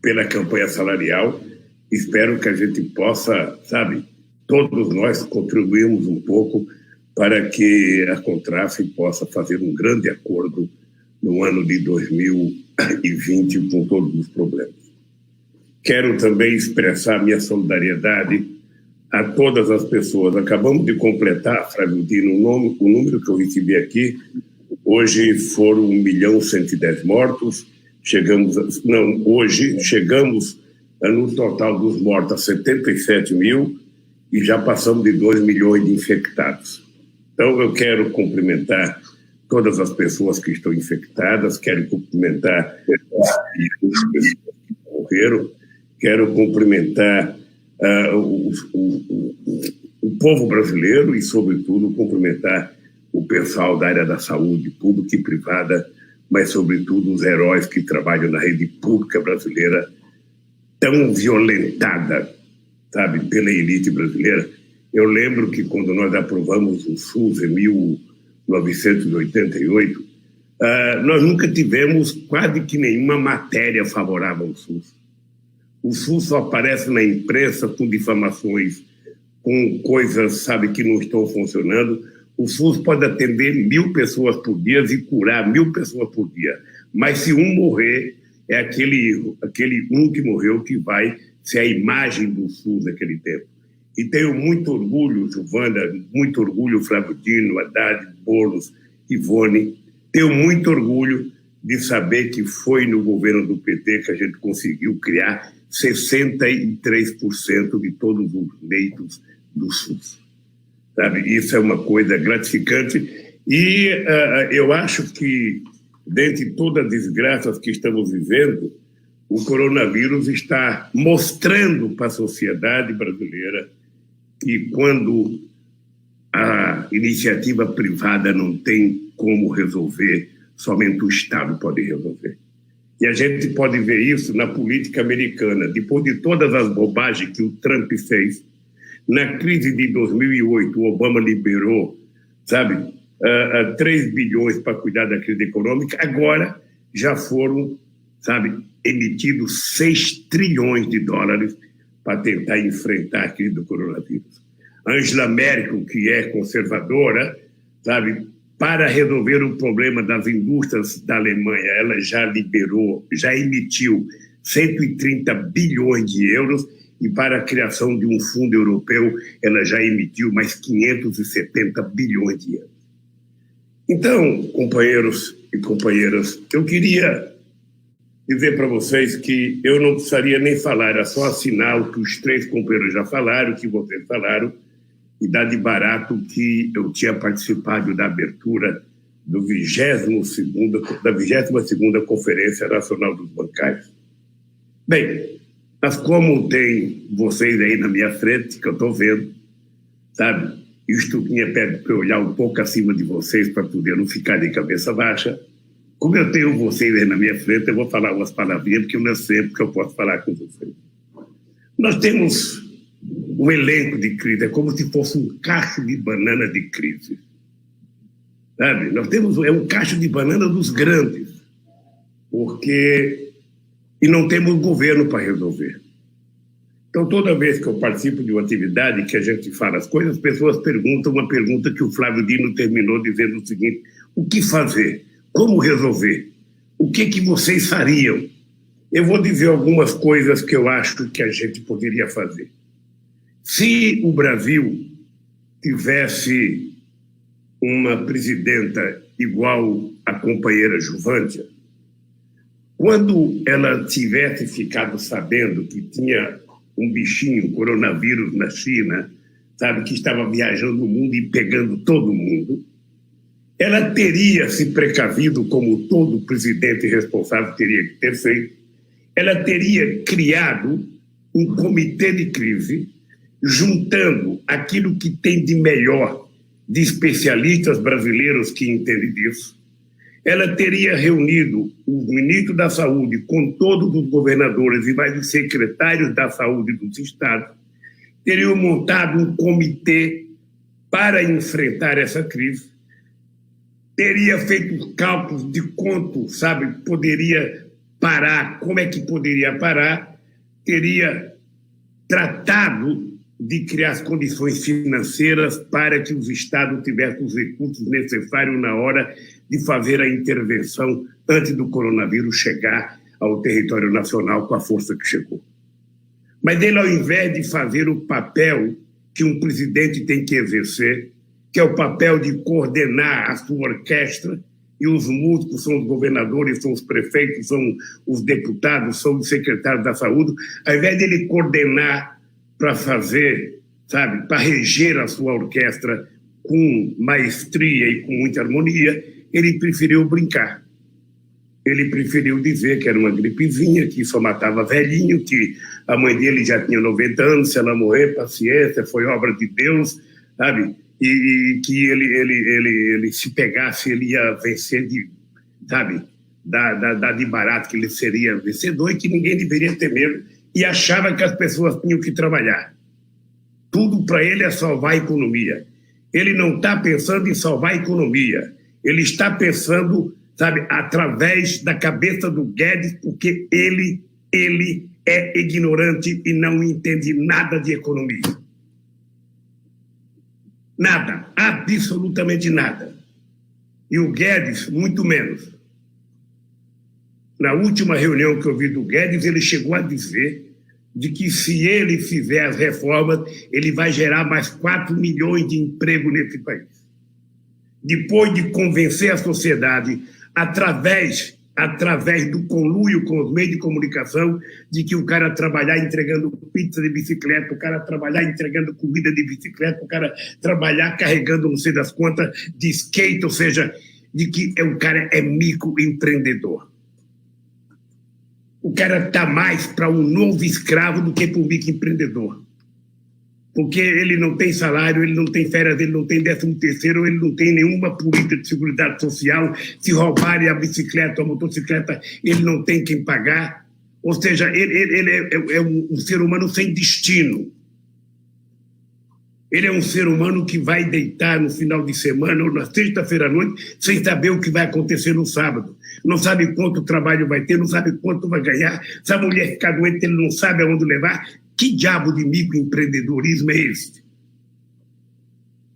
pela campanha salarial. Espero que a gente possa, sabe, todos nós contribuirmos um pouco para que a Contrafe possa fazer um grande acordo no ano de 2020 com todos os problemas. Quero também expressar minha solidariedade a todas as pessoas. Acabamos de completar, Flávio Dino, o número que eu recebi aqui. Hoje foram 1.110.000 mortos. Hoje chegamos no total dos mortos a 77 mil e já passamos de 2 milhões de infectados. Então, eu quero cumprimentar todas as pessoas que estão infectadas, quero cumprimentar as pessoas que morreram, quero cumprimentar o povo brasileiro e, sobretudo, cumprimentar o pessoal da área da saúde pública e privada, mas, sobretudo, os heróis que trabalham na rede pública brasileira, tão violentada, sabe, pela elite brasileira. Eu lembro que quando nós aprovamos o SUS em 1988, nós nunca tivemos quase que nenhuma matéria favorável ao SUS. O SUS só aparece na imprensa com difamações, com coisas, sabe, que não estão funcionando. O SUS pode atender 1.000 pessoas por dia e curar 1.000 pessoas por dia. Mas se um morrer, é aquele um que morreu que vai ser a imagem do SUS naquele tempo. E tenho muito orgulho, Giovana, muito orgulho, Flávio Dino, Haddad, Boulos, Ivone. Tenho muito orgulho de saber que foi no governo do PT que a gente conseguiu criar 63% de todos os leitos do SUS. Sabe? Isso é uma coisa gratificante. E eu acho que, dentre todas as desgraças que estamos vivendo, o coronavírus está mostrando para a sociedade brasileira que quando a iniciativa privada não tem como resolver, somente o Estado pode resolver. E a gente pode ver isso na política americana. Depois de todas as bobagens que o Trump fez, na crise de 2008, o Obama liberou, sabe, 3 bilhões para cuidar da crise econômica, agora já foram, emitidos 6 trilhões de dólares para tentar enfrentar a crise do coronavírus. Angela Merkel, que é conservadora, para resolver o problema das indústrias da Alemanha, ela já emitiu 130 bilhões de euros, e para a criação de um fundo europeu, ela já emitiu mais 570 bilhões de euros. Então, companheiros e companheiras, eu queria dizer para vocês que eu não precisaria nem falar, era só assinar o que os 3 companheiros já falaram, o que vocês falaram, e dar de barato que eu tinha participado da abertura da 22ª Conferência Nacional dos Bancários. Bem, mas como tem vocês aí na minha frente, que eu estou vendo, isto tinha pede para eu olhar um pouco acima de vocês para poder não ficar de cabeça baixa. Como eu tenho vocês aí na minha frente, eu vou falar umas palavrinhas, porque eu não sei porque eu posso falar com vocês. Nós temos um elenco de crise, é como se fosse um cacho de banana de crise. Nós temos um cacho de banana dos grandes, e não temos governo para resolver. Então, toda vez que eu participo de uma atividade que a gente fala as coisas, as pessoas perguntam uma pergunta que o Flávio Dino terminou dizendo o seguinte: o que fazer? Como resolver? O que vocês fariam? Eu vou dizer algumas coisas que eu acho que a gente poderia fazer. Se o Brasil tivesse uma presidenta igual à companheira Juvândia, quando ela tivesse ficado sabendo que tinha um bichinho, coronavírus na China, que estava viajando o mundo e pegando todo mundo, ela teria se precavido, como todo presidente responsável teria que ter feito, ela teria criado um comitê de crise, juntando aquilo que tem de melhor de especialistas brasileiros que entendem disso. Ela teria reunido o ministro da Saúde com todos os governadores e mais os secretários da Saúde dos estados, teriam montado um comitê para enfrentar essa crise, teria feito cálculos de quanto, poderia parar, como é que poderia parar, teria tratado de criar as condições financeiras para que os estados tivessem os recursos necessários na hora de fazer a intervenção antes do coronavírus chegar ao território nacional com a força que chegou. Mas ele, ao invés de fazer o papel que um presidente tem que exercer, que é o papel de coordenar a sua orquestra, e os músicos são os governadores, são os prefeitos, são os deputados, são os secretários da saúde, ao invés de ele coordenar para fazer, para reger a sua orquestra com maestria e com muita harmonia, ele preferiu brincar. Ele preferiu dizer que era uma gripezinha, que só matava velhinho, que a mãe dele já tinha 90 anos, se ela morrer, paciência, foi obra de Deus, e que ele se pegasse, ele ia vencer de barato, que ele seria vencedor e que ninguém deveria ter medo, e achava que as pessoas tinham que trabalhar. Tudo para ele é salvar a economia. Ele não está pensando em salvar a economia, ele está pensando, através da cabeça do Guedes, porque ele é ignorante e não entende nada de economia. Nada, absolutamente nada. E o Guedes, muito menos. Na última reunião que eu vi do Guedes, ele chegou a dizer de que se ele fizer as reformas, ele vai gerar mais 4 milhões de empregos nesse país. Depois de convencer a sociedade, através do conluio com os meios de comunicação, de que o cara trabalhar entregando pizza de bicicleta, o cara trabalhar entregando comida de bicicleta, o cara trabalhar carregando não sei das quantas de skate, ou seja, de que o cara é microempreendedor. O cara está mais para um novo escravo do que para um microempreendedor. Porque ele não tem salário, ele não tem férias, ele não tem 13º, ele não tem nenhuma política de seguridade social. Se roubarem a bicicleta ou a motocicleta, ele não tem quem pagar. Ou seja, ele é um ser humano sem destino. Ele é um ser humano que vai deitar no final de semana ou na sexta-feira à noite sem saber o que vai acontecer no sábado. Não sabe quanto trabalho vai ter, não sabe quanto vai ganhar. Se a mulher ficar doente, ele não sabe aonde levar. Que diabo de microempreendedorismo é esse?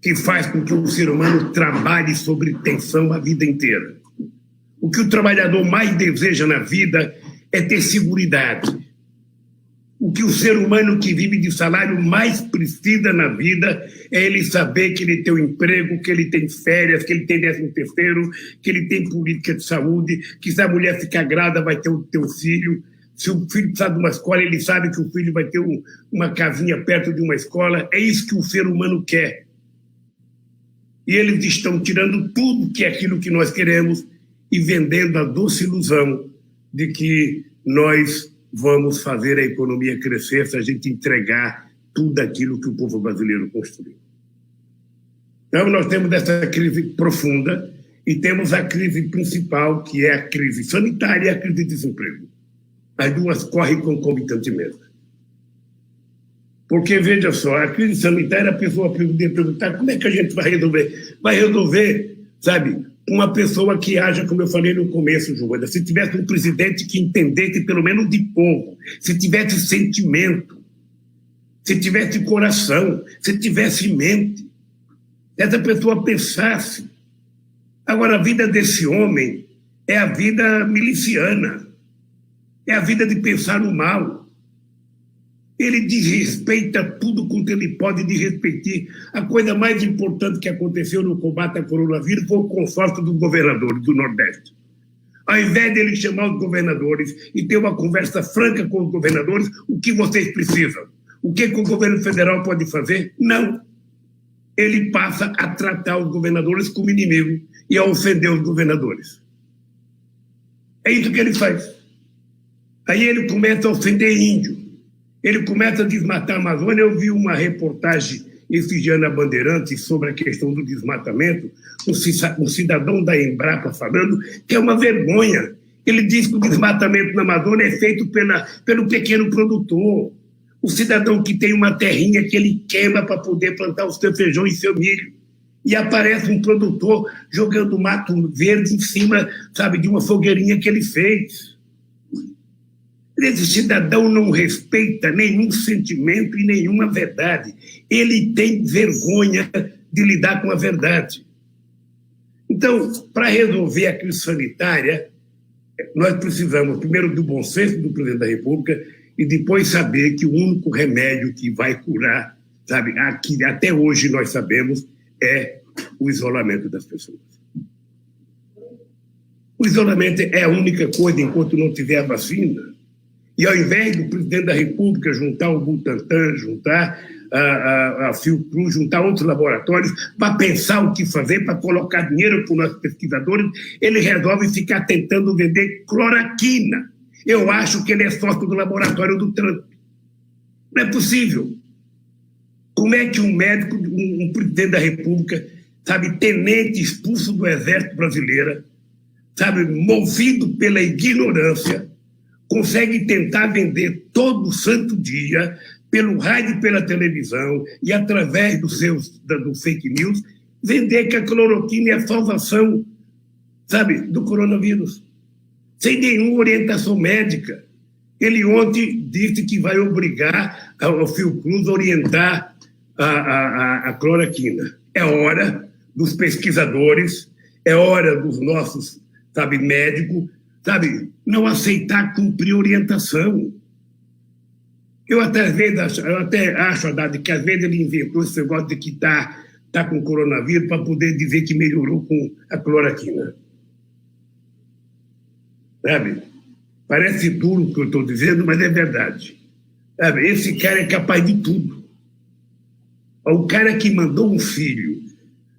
Que faz com que o ser humano trabalhe sob tensão a vida inteira. O que o trabalhador mais deseja na vida é ter seguridade. O que o ser humano que vive de salário mais precisa na vida é ele saber que ele tem um emprego, que ele tem férias, que ele tem 13º, que ele tem política de saúde, que se a mulher ficar grávida vai ter um filho. Se o filho precisar de uma escola, ele sabe que o filho vai ter uma casinha perto de uma escola. É isso que o ser humano quer. E eles estão tirando tudo que é aquilo que nós queremos e vendendo a doce ilusão de que nós vamos fazer a economia crescer se a gente entregar tudo aquilo que o povo brasileiro construiu. Então, nós temos essa crise profunda e temos a crise principal, que é a crise sanitária e a crise de desemprego. As duas correm concomitantemente. Porque, veja só, a crise sanitária, a pessoa poderia perguntar como é que a gente vai resolver? Vai resolver, sabe, uma pessoa que haja, como eu falei no começo, Giovana, se tivesse um presidente que entendesse pelo menos de povo, se tivesse sentimento, se tivesse coração, se tivesse mente, essa pessoa pensasse. Agora, a vida desse homem é a vida miliciana, é a vida de pensar no mal. Ele desrespeita tudo quanto ele pode desrespeitar. A coisa mais importante que aconteceu no combate ao coronavírus foi o consórcio dos governadores do Nordeste. Ao invés de ele chamar os governadores e ter uma conversa franca com os governadores, o que vocês precisam? O que o governo federal pode fazer? Não. Ele passa a tratar os governadores como inimigo e a ofender os governadores. É isso que ele faz. Aí ele começa a ofender índio. Ele começa a desmatar a Amazônia. Eu vi uma reportagem esse dia na Bandeirantes sobre a questão do desmatamento, um cidadão da Embrapa falando que é uma vergonha. Ele diz que o desmatamento na Amazônia é feito pelo pequeno produtor, o cidadão que tem uma terrinha que ele queima para poder plantar o seu feijão e seu milho. E aparece um produtor jogando mato verde em cima, sabe, de uma fogueirinha que ele fez. Esse cidadão não respeita nenhum sentimento e nenhuma verdade. Ele tem vergonha de lidar com a verdade. Então, para resolver a crise sanitária, nós precisamos, primeiro, do bom senso do presidente da República e depois saber que o único remédio que vai curar, sabe, aqui, até hoje nós sabemos, é o isolamento das pessoas. O isolamento é a única coisa enquanto não tiver a vacina. E ao invés do presidente da República juntar o Butantan, juntar a Fiocruz, juntar outros laboratórios para pensar o que fazer, para colocar dinheiro para os nossos pesquisadores, ele resolve ficar tentando vender cloroquina. Eu acho que ele é sócio do laboratório do Trump. Não é possível. Como é que um médico, um presidente da República, sabe, tenente expulso do Exército Brasileiro, sabe, movido pela ignorância, consegue tentar vender todo santo dia, pelo rádio e pela televisão, e através do fake news, vender que a cloroquina é a salvação, sabe, do coronavírus. Sem nenhuma orientação médica. Ele ontem disse que vai obrigar ao Fiocruz a orientar a cloroquina. É hora dos pesquisadores, é hora dos nossos, sabe, médicos, sabe, não aceitar cumprir orientação. Eu até acho, Haddad, que às vezes ele inventou esse negócio de que está com coronavírus para poder dizer que melhorou com a cloroquina. Sabe? Parece duro o que eu estou dizendo, mas é verdade. Sabe? Esse cara é capaz de tudo. O cara que mandou um filho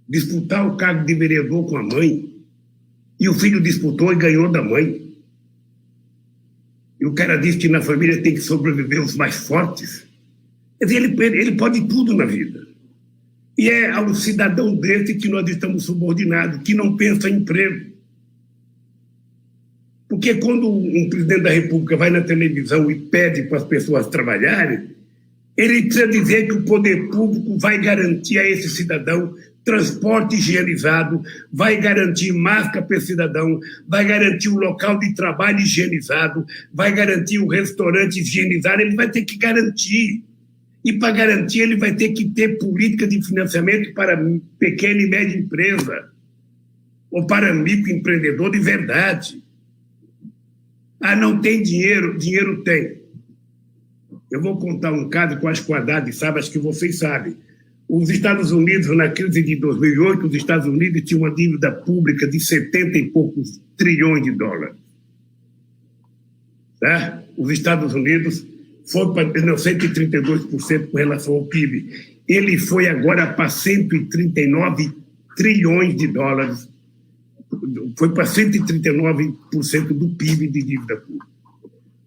disputar o cargo de vereador com a mãe, e o filho disputou e ganhou da mãe. E o cara disse que na família tem que sobreviver os mais fortes. Quer dizer, ele pode tudo na vida. E é ao cidadão desse que nós estamos subordinados, que não pensa em emprego. Porque quando um presidente da República vai na televisão e pede para as pessoas trabalharem, Ele precisa dizer que o poder público vai garantir a esse cidadão transporte higienizado, vai garantir máscara para esse cidadão, vai garantir o local de trabalho higienizado, vai garantir o restaurante higienizado, ele vai ter que garantir. E para garantir, ele vai ter que ter política de financiamento para pequena e média empresa, ou para microempreendedor de verdade. Ah, não tem dinheiro? Dinheiro tem. Eu vou contar um caso que eu acho que o Haddad sabe, acho que vocês sabem. Os Estados Unidos, na crise de 2008, os Estados Unidos tinham uma dívida pública de 70 e poucos trilhões de dólares. Tá? Os Estados Unidos foi para 132% com relação ao PIB. Ele foi agora para 139 trilhões de dólares. Foi para 139% do PIB de dívida pública.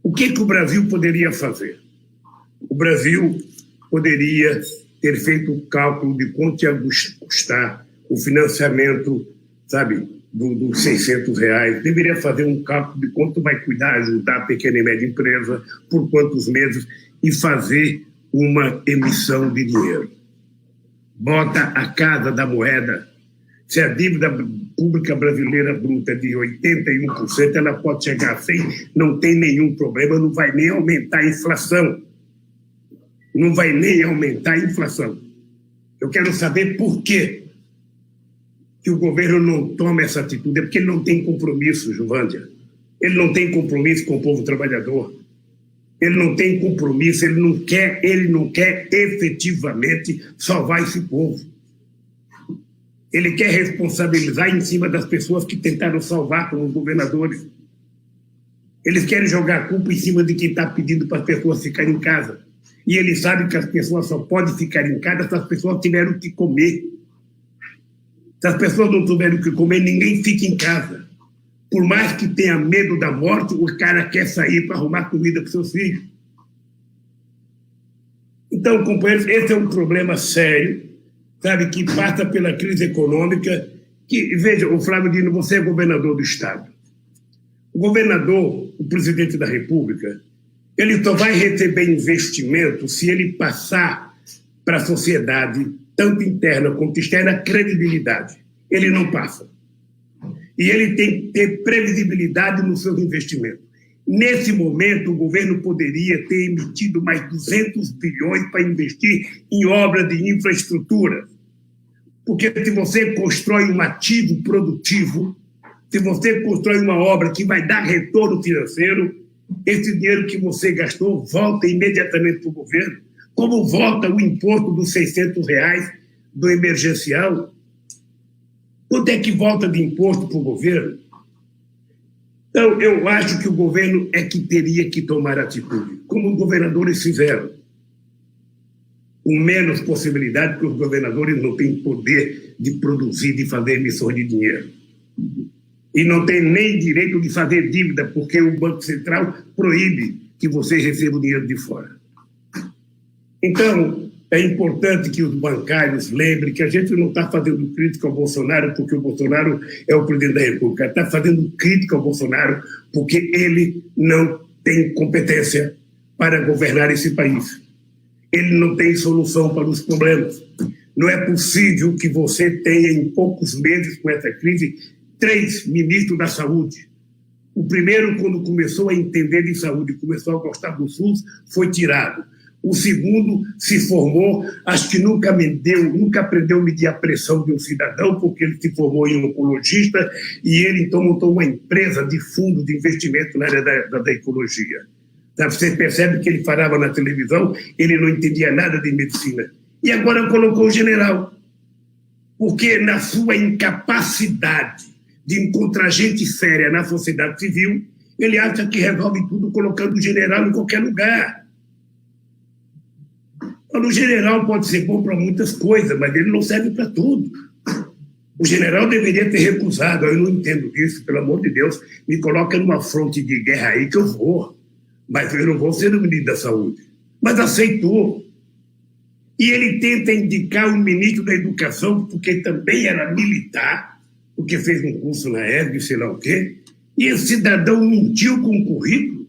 O que o Brasil poderia fazer? O Brasil poderia ter feito um cálculo de quanto ia custar o financiamento, sabe, dos R$600. Deveria fazer um cálculo de quanto vai cuidar, ajudar a pequena e média empresa, por quantos meses, e fazer uma emissão de dinheiro. Bota a casa da moeda. Se a dívida pública brasileira bruta é de 81%, ela pode chegar a 100%, não tem nenhum problema, não vai nem aumentar a inflação. Não vai nem aumentar a inflação. Eu quero saber por quê que o governo não toma essa atitude. É porque ele não tem compromisso, Juvândia. Ele não tem compromisso com o povo trabalhador. Ele não tem compromisso, ele não quer efetivamente salvar esse povo. Ele quer responsabilizar em cima das pessoas que tentaram salvar, como os governadores. Eles querem jogar a culpa em cima de quem está pedindo para as pessoas ficarem em casa. E ele sabe que as pessoas só podem ficar em casa se as pessoas tiveram o que comer. Se as pessoas não tiveram o que comer, ninguém fica em casa. Por mais que tenha medo da morte, o cara quer sair para arrumar comida para os seus filhos. Então, companheiros, esse é um problema sério, sabe, que passa pela crise econômica. Que, veja, o Flávio Dino, você é governador do Estado. O governador, o presidente da República, ele só vai receber investimento se ele passar para a sociedade, tanto interna quanto externa, credibilidade. Ele não passa. E ele tem que ter previsibilidade nos seus investimentos. Nesse momento, o governo poderia ter emitido mais 200 bilhões para investir em obras de infraestrutura. Porque se você constrói um ativo produtivo, se você constrói uma obra que vai dar retorno financeiro, esse dinheiro que você gastou volta imediatamente para o governo, como volta o imposto dos R$600 do emergencial. Quanto é que volta de imposto para o governo? Então, eu acho que o governo é que teria que tomar atitude, como os governadores fizeram. Com menos possibilidade, porque os governadores não têm poder de produzir, de fazer emissões de dinheiro. E não tem nem direito de fazer dívida, porque o Banco Central proíbe que você receba o dinheiro de fora. Então, é importante que os bancários lembrem que a gente não está fazendo crítica ao Bolsonaro porque o Bolsonaro é o presidente da República. Está fazendo crítica ao Bolsonaro porque ele não tem competência para governar esse país. Ele não tem solução para os problemas. Não é possível que você tenha, em poucos meses com essa crise, 3 ministros da saúde. O primeiro, quando começou a entender de saúde, começou a gostar do SUS, foi tirado. O segundo se formou, acho que nunca aprendeu a medir a pressão de um cidadão, porque ele se formou em oncologista e ele então montou uma empresa de fundo de investimento na área da ecologia. Você percebe que ele falava na televisão, ele não entendia nada de medicina. E agora colocou o general, porque na sua incapacidade de encontrar gente séria na sociedade civil, ele acha que resolve tudo colocando o general em qualquer lugar. O general pode ser bom para muitas coisas, mas ele não serve para tudo. O general deveria ter recusado. Eu não entendo disso, pelo amor de Deus. Me coloca numa fronte de guerra aí que eu vou. Mas eu não vou ser o ministro da Saúde. Mas aceitou. E ele tenta indicar o ministro da Educação, porque também era militar, porque fez um curso na ESB, sei lá o quê. E esse cidadão mentiu com o currículo.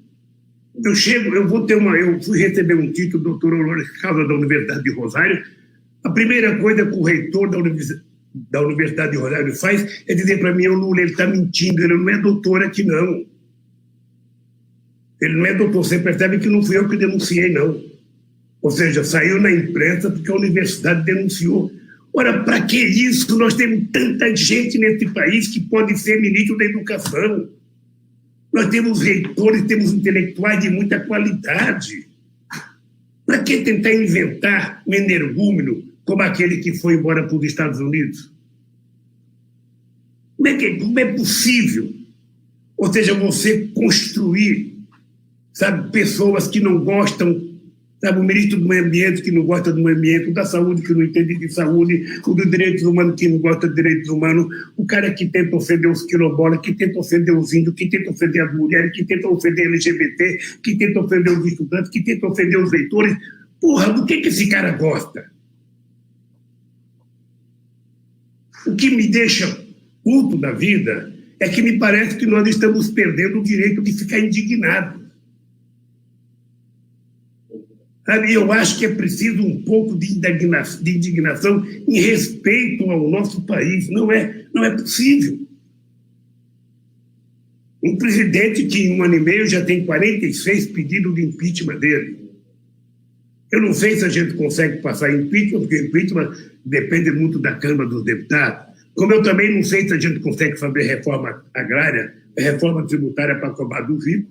Eu fui receber um título, doutor honoris causa da Universidade de Rosário. A primeira coisa que o reitor da Universidade de Rosário faz é dizer para mim: o Lula, ele está mentindo, ele não é doutor aqui, não. Ele não é doutor, você percebe que não fui eu que denunciei, não. Ou seja, saiu na imprensa porque a universidade denunciou. Ora, para que isso? Nós temos tanta gente nesse país que pode ser ministro da Educação. Nós temos reitores, temos intelectuais de muita qualidade. Para que tentar inventar um energúmeno como aquele que foi embora para os Estados Unidos? Como é possível? Ou seja, você construir, sabe, pessoas que não gostam, sabe, o ministro do meio ambiente que não gosta do meio ambiente, o da saúde que não entende de saúde, o dos direitos humanos que não gosta de direitos humanos, o cara que tenta ofender os quilombolas, que tenta ofender os índios, que tenta ofender as mulheres, que tenta ofender LGBT, que tenta ofender os estudantes, que tenta ofender os leitores. Porra, do que esse cara gosta? O que me deixa puto da vida é que me parece que nós estamos perdendo o direito de ficar indignado. Eu acho que é preciso um pouco de indignação em respeito ao nosso país. Não é possível. Um presidente que em 1 ano e meio já tem 46 pedidos de impeachment dele. Eu não sei se a gente consegue passar impeachment, porque impeachment depende muito da Câmara dos Deputados. Como eu também não sei se a gente consegue fazer reforma agrária, reforma tributária para cobrar do rico,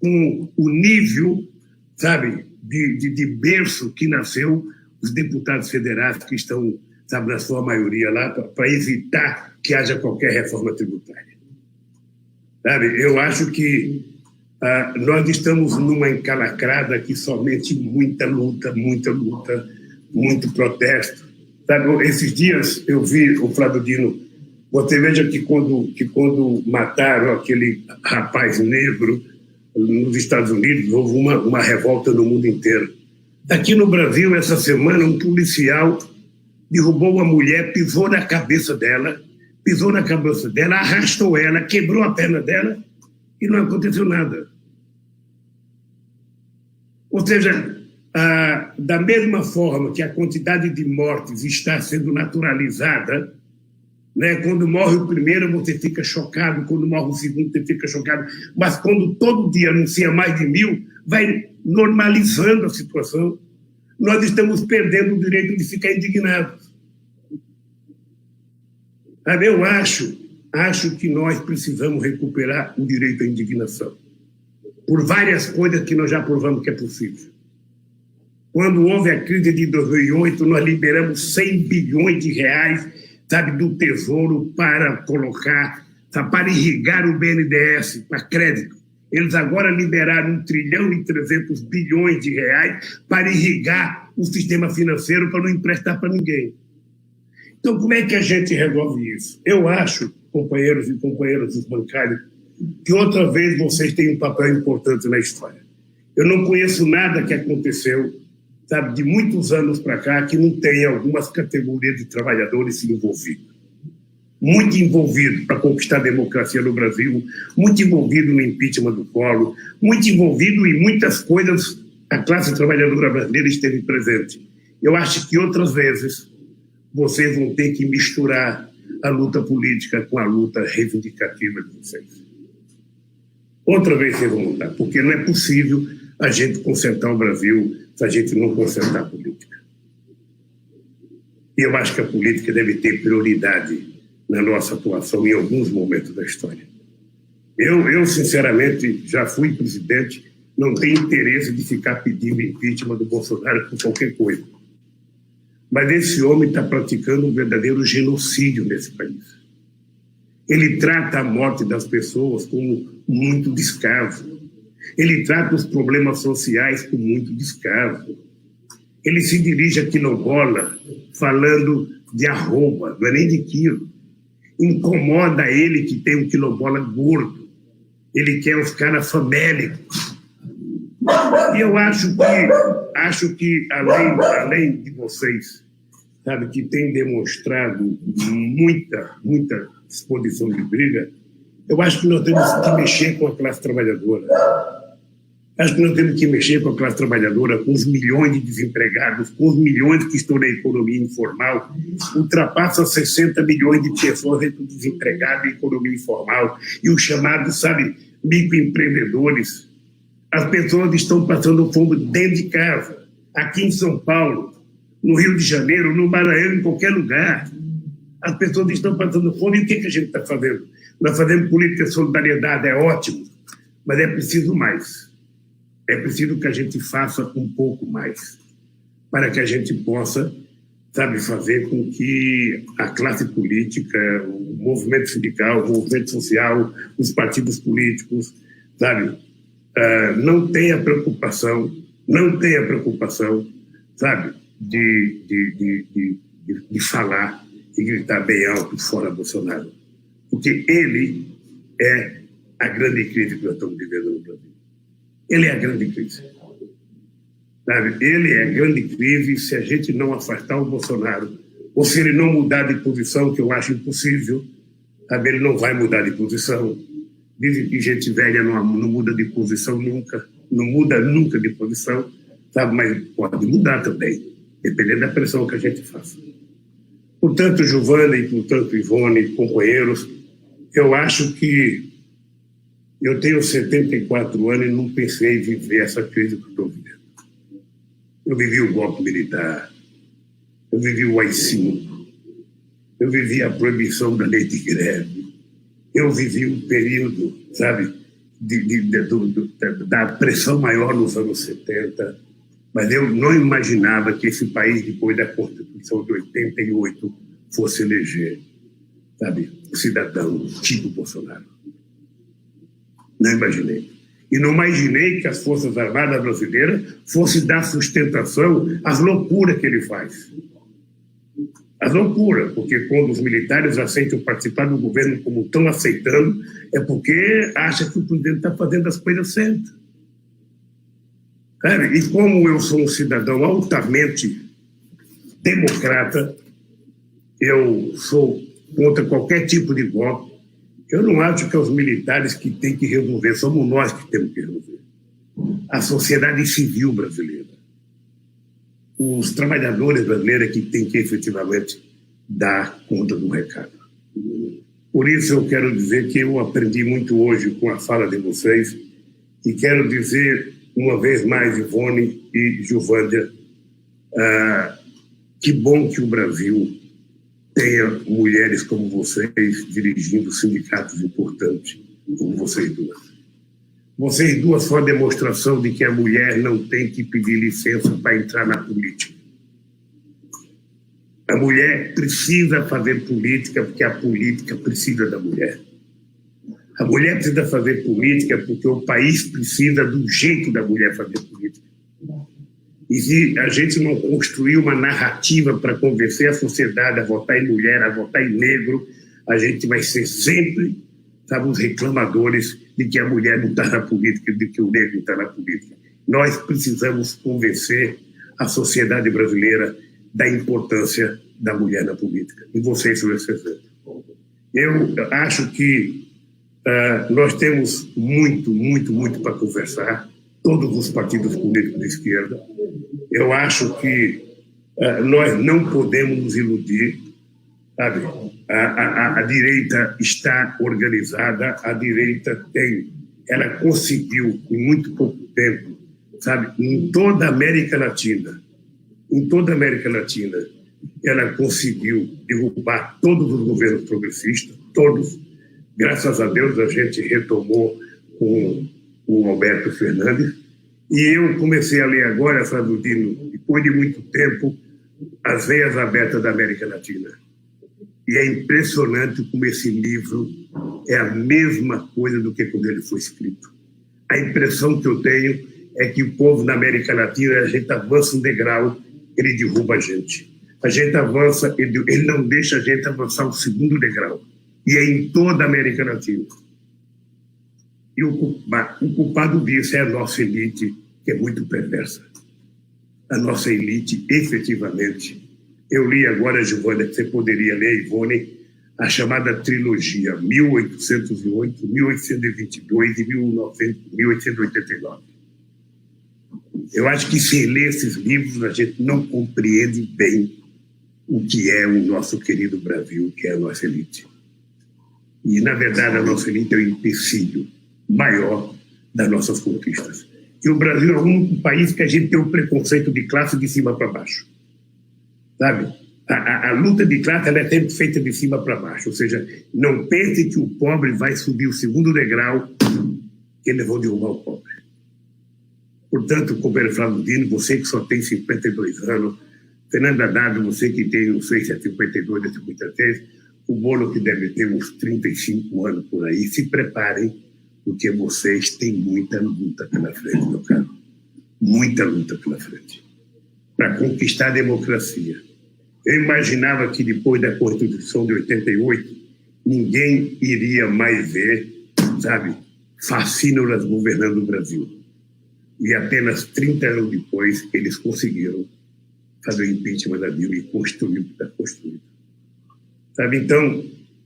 com o nível, sabe, de berço que nasceu os deputados federais que estão, sabe, na sua maioria lá, para evitar que haja qualquer reforma tributária. Sabe, eu acho que nós estamos numa encalacrada que somente muita luta, muito protesto. Sabe, esses dias eu vi o Flávio Dino, você veja que quando mataram aquele rapaz negro nos Estados Unidos, houve uma revolta no mundo inteiro. Aqui no Brasil, essa semana, um policial derrubou uma mulher, pisou na cabeça dela, arrastou ela, quebrou a perna dela e não aconteceu nada. Ou seja, da mesma forma que a quantidade de mortes está sendo naturalizada, né? Quando morre o primeiro, você fica chocado, quando morre o segundo, você fica chocado, mas quando todo dia anuncia mais de 1.000, vai normalizando a situação. Nós estamos perdendo o direito de ficar indignados. Eu acho que nós precisamos recuperar o direito à indignação, por várias coisas que nós já provamos que é possível. Quando houve a crise de 2008, nós liberamos 100 bilhões de reais, sabe, do Tesouro para colocar, sabe, para irrigar o BNDES, para crédito. Eles agora liberaram 1 trilhão e 300 bilhões de reais para irrigar o sistema financeiro, para não emprestar para ninguém. Então, como é que a gente resolve isso? Eu acho, companheiros e companheiras dos bancários, que outra vez vocês têm um papel importante na história. Eu não conheço nada que aconteceu, sabe, de muitos anos para cá, que não tem algumas categorias de trabalhadores se envolvidos. Muito envolvido para conquistar a democracia no Brasil, muito envolvido no impeachment do Collor, muito envolvido em muitas coisas a classe trabalhadora brasileira esteve presente. Eu acho que outras vezes vocês vão ter que misturar a luta política com a luta reivindicativa de vocês. Outra vez vocês vão lutar, porque não é possível a gente consertar o Brasil se a gente não consertar a política. E eu acho que a política deve ter prioridade na nossa atuação em alguns momentos da história. Eu sinceramente, já fui presidente, não tenho interesse de ficar pedindo impeachment do Bolsonaro por qualquer coisa. Mas esse homem está praticando um verdadeiro genocídio nesse país. Ele trata a morte das pessoas com muito descaso. Ele trata os problemas sociais com muito descaso. Ele se dirige a quilombola falando de arroba, não é nem de quilo. Incomoda ele que tem um quilombola gordo. Ele quer os caras famélicos. E eu acho que além de vocês, sabe, que tem demonstrado muita disposição de briga, eu acho que nós temos que mexer com a classe trabalhadora. Acho que nós temos que mexer com a classe trabalhadora, com os milhões de desempregados, com os milhões que estão na economia informal. Ultrapassa 60 milhões de pessoas entre desempregados e economia informal. E os chamados, microempreendedores. As pessoas estão passando fome dentro de casa, aqui em São Paulo, no Rio de Janeiro, no Maranhão, em qualquer lugar. As pessoas estão passando fome. E o que a gente está fazendo? Nós fazemos política de solidariedade, é ótimo, mas é preciso mais. É preciso que a gente faça um pouco mais para que a gente possa, fazer com que a classe política, o movimento sindical, o movimento social, os partidos políticos, não tenha preocupação, de falar e gritar bem alto fora Bolsonaro. Porque ele é a grande crise que nós estamos vivendo no Brasil. Ele é a grande crise. Ele é a grande crise se a gente não afastar o Bolsonaro, ou se ele não mudar de posição, que eu acho impossível, ele não vai mudar de posição. Dizem que gente velha não muda de posição nunca, não muda nunca de posição, mas pode mudar também, dependendo da pressão que a gente faça. Portanto, Giovana e, portanto, Ivone, companheiros, eu acho que eu tenho 74 anos e não pensei em viver essa crise que estou vivendo. Eu vivi o golpe militar, eu vivi o AI-5, eu vivi a proibição da lei de greve, eu vivi um período, da pressão maior nos anos 70, mas eu não imaginava que esse país, depois da Constituição de 88, fosse eleger, cidadão tipo Bolsonaro. Não imaginei. E não imaginei que as Forças Armadas brasileiras fossem dar sustentação às loucuras que ele faz. As loucuras, porque quando os militares aceitam participar do governo como estão aceitando, é porque acha que o presidente está fazendo as coisas certas. E como eu sou um cidadão altamente democrata, eu sou contra qualquer tipo de golpe. Eu não acho que é os militares que têm que resolver, somos nós que temos que resolver. A sociedade civil brasileira. Os trabalhadores brasileiros que têm que efetivamente dar conta do recado. Por isso eu quero dizer que eu aprendi muito hoje com a fala de vocês e quero dizer uma vez mais, Ivone e Giovândia, que bom que o Brasil tenha mulheres como vocês dirigindo sindicatos importantes, como vocês duas. Vocês duas são a demonstração de que a mulher não tem que pedir licença para entrar na política. A mulher precisa fazer política porque a política precisa da mulher. A mulher precisa fazer política porque o país precisa do jeito da mulher fazer política. E se a gente não construir uma narrativa para convencer a sociedade a votar em mulher, a votar em negro, a gente vai ser sempre, os reclamadores de que a mulher não está na política, de que o negro não está na política. Nós precisamos convencer a sociedade brasileira da importância da mulher na política. E vocês são esse exemplo. Eu acho que nós temos muito para conversar, todos os partidos políticos de esquerda. Eu acho que nós não podemos nos iludir, A direita está organizada, a direita ela conseguiu, em muito pouco tempo, em toda a América Latina, ela conseguiu derrubar todos os governos progressistas, todos. Graças a Deus a gente retomou com o Alberto Fernandes. E eu comecei a ler agora, Dino, depois de muito tempo, As Veias Abertas da América Latina. E é impressionante como esse livro é a mesma coisa do que quando ele foi escrito. A impressão que eu tenho é que o povo da América Latina, a gente avança um degrau, ele derruba a gente. A gente avança, ele não deixa a gente avançar o segundo degrau. E é em toda a América Latina. E o culpado disso é a nossa elite, que é muito perversa. A nossa elite, efetivamente. Eu li agora, Giovana, que você poderia ler, Ivone, a chamada trilogia 1808, 1822 e 1889. Eu acho que sem ler esses livros a gente não compreende bem o que é o nosso querido Brasil, o que é a nossa elite. E, na verdade, a nossa elite é o empecilho maior das nossas conquistas. E o Brasil é o único país que a gente tem um preconceito de classe de cima para baixo. Sabe? A luta de classe ela é sempre feita de cima para baixo. Ou seja, não pense que o pobre vai subir o segundo degrau que eles vão derrubar o pobre. Portanto, companheiro Flávio Dino, você que só tem 52 anos, Fernando Haddad, você que tem, não sei se é 52 ou 53, o Bolo que deve ter uns 35 anos por aí, se preparem, porque vocês têm muita luta pela frente, meu caro. Muita luta pela frente. Para conquistar a democracia. Eu imaginava que depois da Constituição de 88, ninguém iria mais ver, sabe, fascínoras governando o Brasil. E apenas 30 anos depois, eles conseguiram fazer o impeachment da Dilma e construir o que está construído. Sabe, então,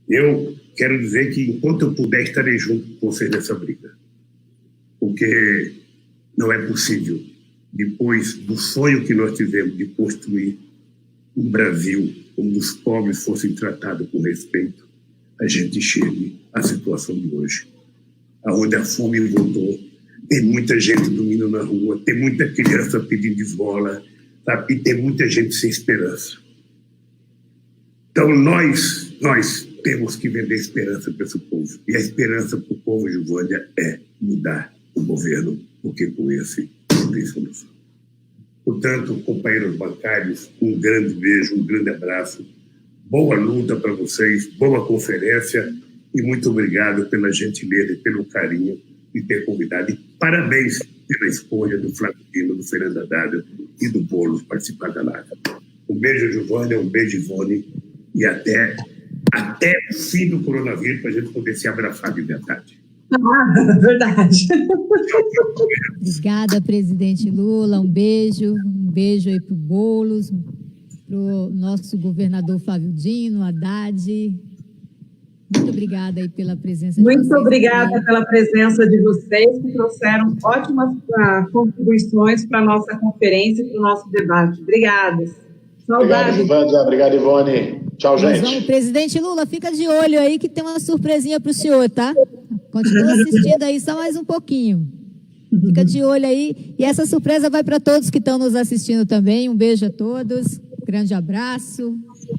eu quero dizer que enquanto eu puder, estarei junto com vocês nessa briga. Porque não é possível, depois do sonho que nós tivemos de construir um Brasil onde os pobres fossem tratados com respeito, a gente chegue à situação de hoje, onde a fome voltou, tem muita gente dormindo na rua, tem muita criança pedindo esmola, sabe? E tem muita gente sem esperança. Então nós temos que vender esperança para esse povo. E a esperança para o povo, Giovânia, é mudar o governo, porque com esse não tem solução. Portanto, companheiros bancários, um grande beijo, um grande abraço, boa luta para vocês, boa conferência e muito obrigado pela gentileza e pelo carinho de ter convidado. E parabéns pela escolha do Flávio Dino, do Fernando Haddad e do Boulos participar da live. Um beijo, Giovânia, um beijo, Ivone, e até o fim do coronavírus para a gente poder se abraçar de verdade. Ah, verdade. Obrigada, presidente Lula. Um beijo aí para o Boulos, para o nosso governador Flávio Dino, Haddad. Muito obrigada aí pela presença de vocês. Muito obrigada pela presença de vocês, que trouxeram ótimas contribuições para a nossa conferência e para o nosso debate. Obrigada. Obrigado, Giovânia. Obrigado, Ivone. Tchau, gente. Presidente Lula, fica de olho aí que tem uma surpresinha para o senhor, tá? Continua assistindo aí só mais um pouquinho. Fica de olho aí. E essa surpresa vai para todos que estão nos assistindo também. Um beijo a todos. Grande abraço.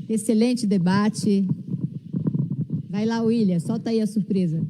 Excelente debate. Vai lá, William. Solta aí a surpresa.